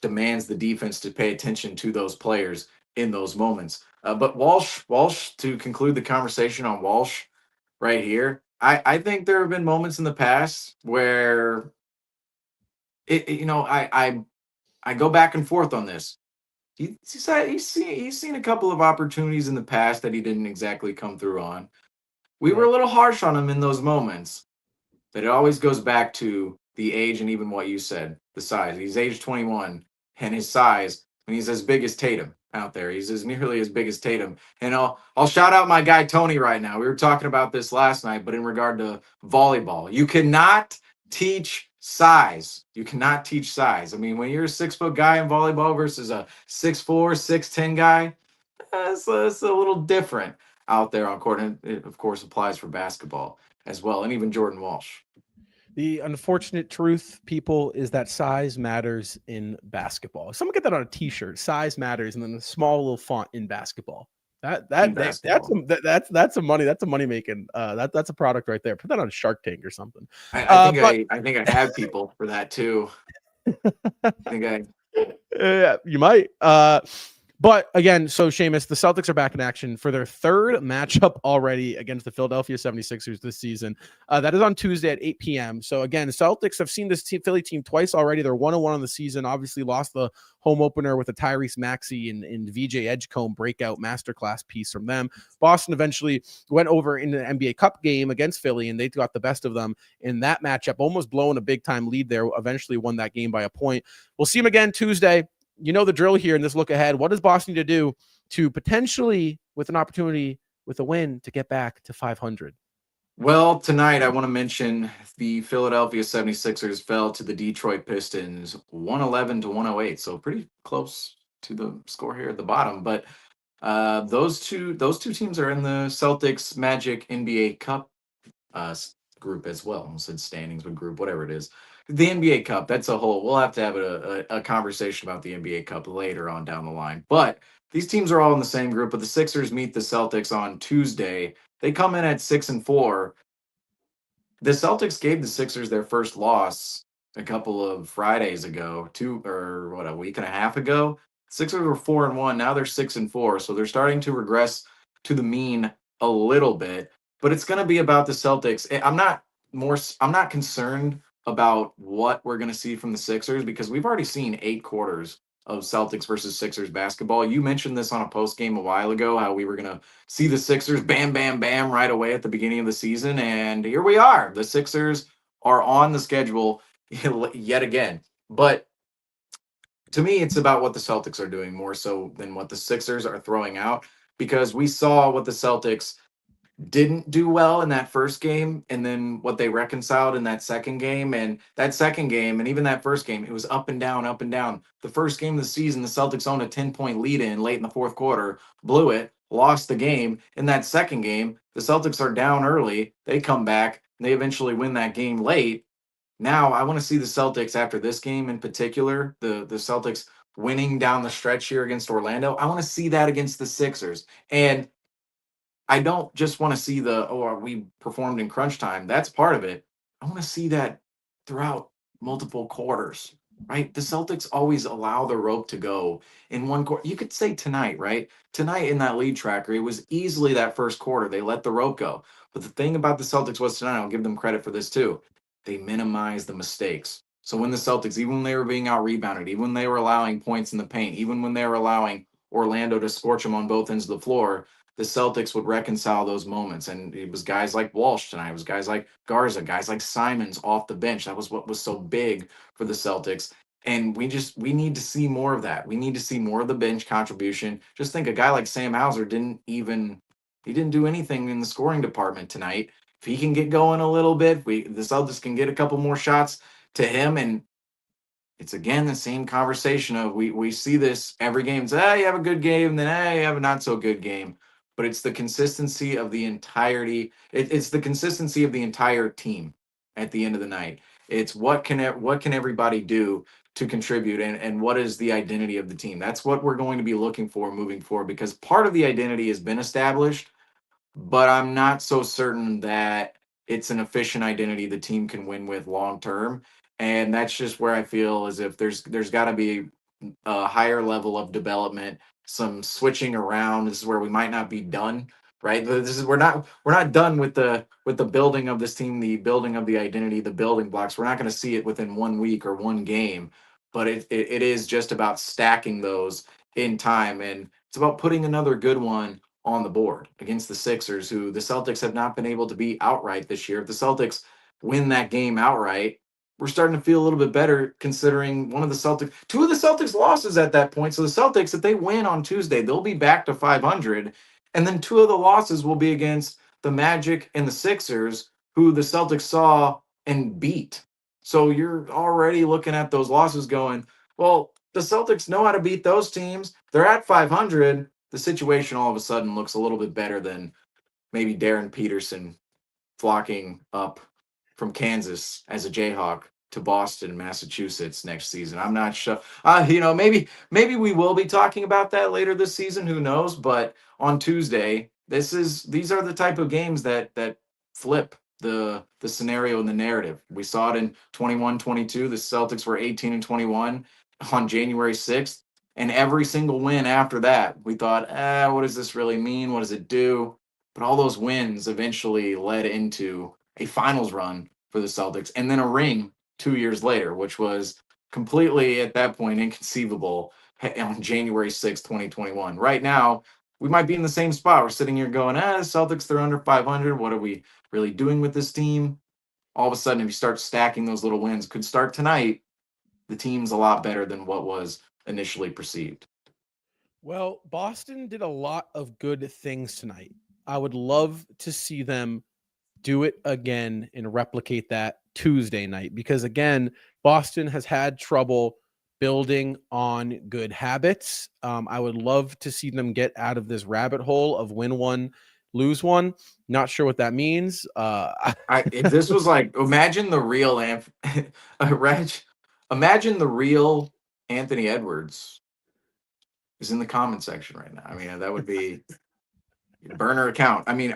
demands the defense to pay attention to those players in those moments. But Walsh, to conclude the conversation on Walsh right here, I think there have been moments in the past where I go back and forth on this. He's seen a couple of opportunities in the past that he didn't exactly come through on. We were a little harsh on him in those moments. But it always goes back to the age and even what you said, the size. He's age 21, and his size, and he's as big as Tatum out there. He's as nearly as big as Tatum. And I'll shout out my guy Tony right now. We were talking about this last night, but in regard to volleyball, you cannot teach size. You cannot teach size. I mean, when you're a 6-foot guy in volleyball versus a 6'4", 6'10" guy, it's a little different out there on court. And it, of course, applies for basketball as well, and even Jordan Walsh. The unfortunate truth, people, is that size matters in basketball. Someone get that on a T-shirt. Size matters, and then the small little font in basketball. That's a money making. That's a product right there. Put that on Shark Tank or something. I think I have people for that too. Yeah, you might. But again, so Seamus, the Celtics are back in action for their 3rd matchup already against the Philadelphia 76ers this season. That is on Tuesday at 8 p.m. So again, the Celtics have seen this Philly team twice already. They're 1-1 on the season. Obviously lost the home opener with a Tyrese Maxey and VJ Edgecombe breakout masterclass piece from them. Boston eventually went over in the NBA Cup game against Philly, and they got the best of them in that matchup, almost blowing a big-time lead there. Eventually won that game by a point. We'll see them again Tuesday. You know the drill here in this look ahead. What does Boston need to do to potentially, with an opportunity, with a win, to get back to 500? Well, tonight I want to mention the Philadelphia 76ers fell to the Detroit Pistons 111-108. So pretty close to the score here at the bottom. But those two teams are in the Celtics Magic NBA Cup group as well. I almost said standings, but group, whatever it is. The NBA Cup, that's a whole. We'll have to have a conversation about the NBA Cup later on down the line. But these teams are all in the same group. But the Sixers meet the Celtics on Tuesday. They come in at 6-4. The Celtics gave the Sixers their first loss a couple of Fridays ago, a week and a half ago. Sixers were 4-1. Now they're 6-4. So they're starting to regress to the mean a little bit. but it's going to be about the Celtics. I'm not concerned about what we're going to see from the Sixers because we've already seen 8 quarters of Celtics versus Sixers basketball. You mentioned this on a post game a while ago, how we were going to see the Sixers bam, bam, bam right away at the beginning of the season. And here we are. The Sixers are on the schedule yet again. But to me, it's about what the Celtics are doing more so than what the Sixers are throwing out because we saw what the Celtics didn't do well in that first game and then what they reconciled in that second game. And that second game and even that first game, it was up and down, up and down. The first game of the season, the Celtics owned a 10-point lead in late in the fourth quarter, blew it, lost the game. In that second game, the Celtics are down early. They come back and they eventually win that game late. Now I want to see the Celtics after this game in particular, the Celtics winning down the stretch here against Orlando. I want to see that against the Sixers. And I don't just want to see we performed in crunch time. That's part of it. I want to see that throughout multiple quarters, right? The Celtics always allow the rope to go in one quarter. You could say tonight, right? Tonight in that lead tracker, it was easily that first quarter. They let the rope go. But the thing about the Celtics was tonight, I'll give them credit for this too. They minimized the mistakes. So when the Celtics, even when they were being out rebounded, even when they were allowing points in the paint, even when they were allowing Orlando to scorch them on both ends of the floor, the Celtics would reconcile those moments. And it was guys like Walsh tonight. It was guys like Garza, guys like Simons off the bench. That was what was so big for the Celtics. And we need to see more of that. We need to see more of the bench contribution. Just think a guy like Sam Hauser he didn't do anything in the scoring department tonight. If he can get going a little bit, the Celtics can get a couple more shots to him. And it's again the same conversation of we see this every game. It's you have a good game, then you have a not so good game. But it's the consistency of the entirety. It's the consistency of the entire team at the end of the night. It's what can everybody do to contribute and what is the identity of the team. That's what we're going to be looking for moving forward because part of the identity has been established, but I'm not so certain that it's an efficient identity the team can win with long term. And that's just where I feel as if there's got to be a higher level of development, some switching around. This is where we might not be done, right? This is we're not done with the building of this team, the building of the identity, the building blocks. We're not going to see it within 1 week or one game, but it is just about stacking those in time, and it's about putting another good one on the board against the Sixers, who the Celtics have not been able to beat outright this year. If the Celtics win that game outright, we're starting to feel a little bit better considering two of the Celtics losses at that point. So the Celtics, if they win on Tuesday, they'll be back to 500. And then 2 of the losses will be against the Magic and the Sixers, who the Celtics saw and beat. So you're already looking at those losses going, well, the Celtics know how to beat those teams. They're at 500. The situation all of a sudden looks a little bit better than maybe Darren Peterson flocking up from Kansas as a Jayhawk to Boston, Massachusetts next season. I'm not sure. Maybe we will be talking about that later this season. Who knows? But on Tuesday, these are the type of games that flip the scenario and the narrative. We saw it in 21-22. The Celtics were 18-21 on January 6th. And every single win after that, we thought, what does this really mean? What does it do? But all those wins eventually led into a finals run for the Celtics and then a ring 2 years later, which was completely at that point inconceivable on January 6th, 2021. Right now, we might be in the same spot. We're sitting here going, Celtics, they're under 500. What are we really doing with this team? All of a sudden, if you start stacking those little wins, could start tonight, the team's a lot better than what was initially perceived. Well, Boston did a lot of good things tonight. I would love to see them do it again and replicate that Tuesday night because, again, Boston has had trouble building on good habits. I would love to see them get out of this rabbit hole of win one, lose one. Not sure what that means. If this was like, imagine the real imagine the real Anthony Edwards is in the comment section right now. I mean, that would be burner account. I mean,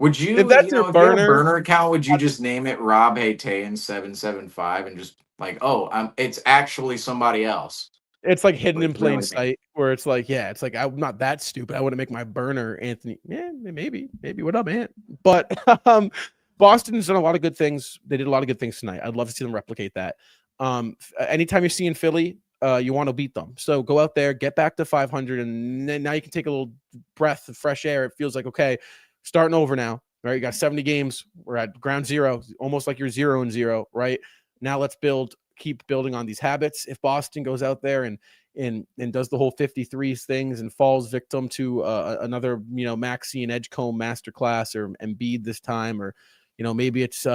would you, if that's if your you had a burner, burner account, would you just name it Rob Haytayan 775 and just like, it's actually somebody else? It's like hidden in Like, plain really. sight where it's like, yeah, it's like, I'm not that stupid. I wouldn't make my burner Anthony. Yeah, maybe. What up, Ant? But Boston's done a lot of good things. They did a lot of good things tonight. I'd love to see them replicate that. Anytime you're seeing Philly, you want to beat them. So go out there, get back to 500, and then now you can take a little breath of fresh air. It feels like, okay, starting over now, right? You got 70 games. We're at ground zero, almost like you're 0-0, right? Now let's keep building on these habits. If Boston goes out there and does the whole 53s things and falls victim to another, Maxey and Edgecombe masterclass, or Embiid this time, or, maybe it's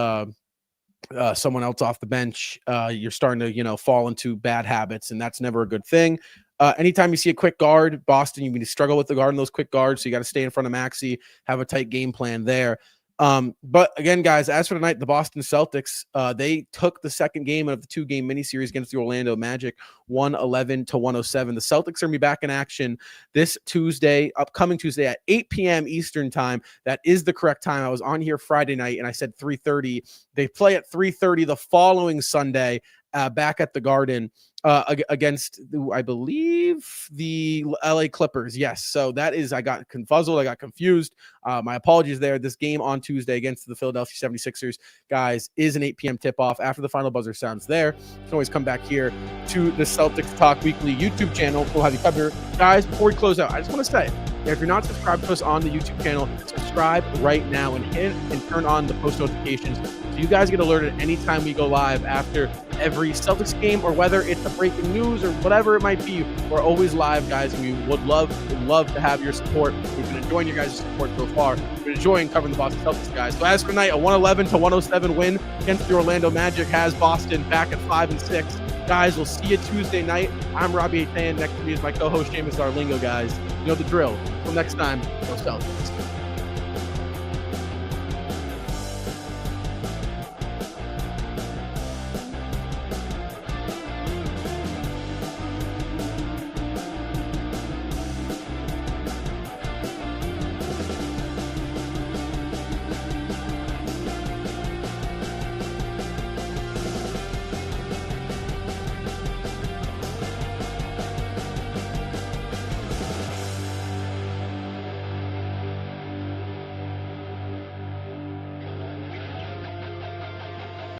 someone else off the bench, you're starting to, fall into bad habits, and that's never a good thing. Anytime you see a quick guard, Boston, you need to struggle with the guard in those quick guards. So you got to stay in front of Maxey, have a tight game plan there. But again, guys, as for tonight, the Boston Celtics, they took the second game of the 2-game miniseries against the Orlando Magic, 111-107. The Celtics are going to be back in action this upcoming Tuesday at 8 p.m. Eastern time. That is the correct time. I was on here Friday night and I said 3:30. They play at 3:30 the following Sunday, back at the Garden, against, I believe, the LA Clippers. Yes. So that is, I got confuzzled. I got confused. My apologies there. This game on Tuesday against the Philadelphia 76ers, guys, is an 8 p.m. tip-off. After the final buzzer sounds there, you can always come back here to the Celtics Talk Weekly YouTube channel. We'll have you covered. Guys, before we close out, I just want to say, if you're not subscribed to us on the YouTube channel, subscribe right now and hit and turn on the post notifications so you guys get alerted anytime we go live after every Celtics game, or whether it's a breaking news or whatever it might be. We're always live, guys, and we would love to have your support. We've been enjoying your guys' support so far. We've been enjoying covering the Boston Celtics, guys. So as for tonight, a 111-107 win against the Orlando Magic has Boston back at 5-6. Guys, we'll see you Tuesday night. I'm Robbie Haytayan. Next to me is my co-host, Seamus Zarlingo, guys. You know the drill. Until next time, go Celtics.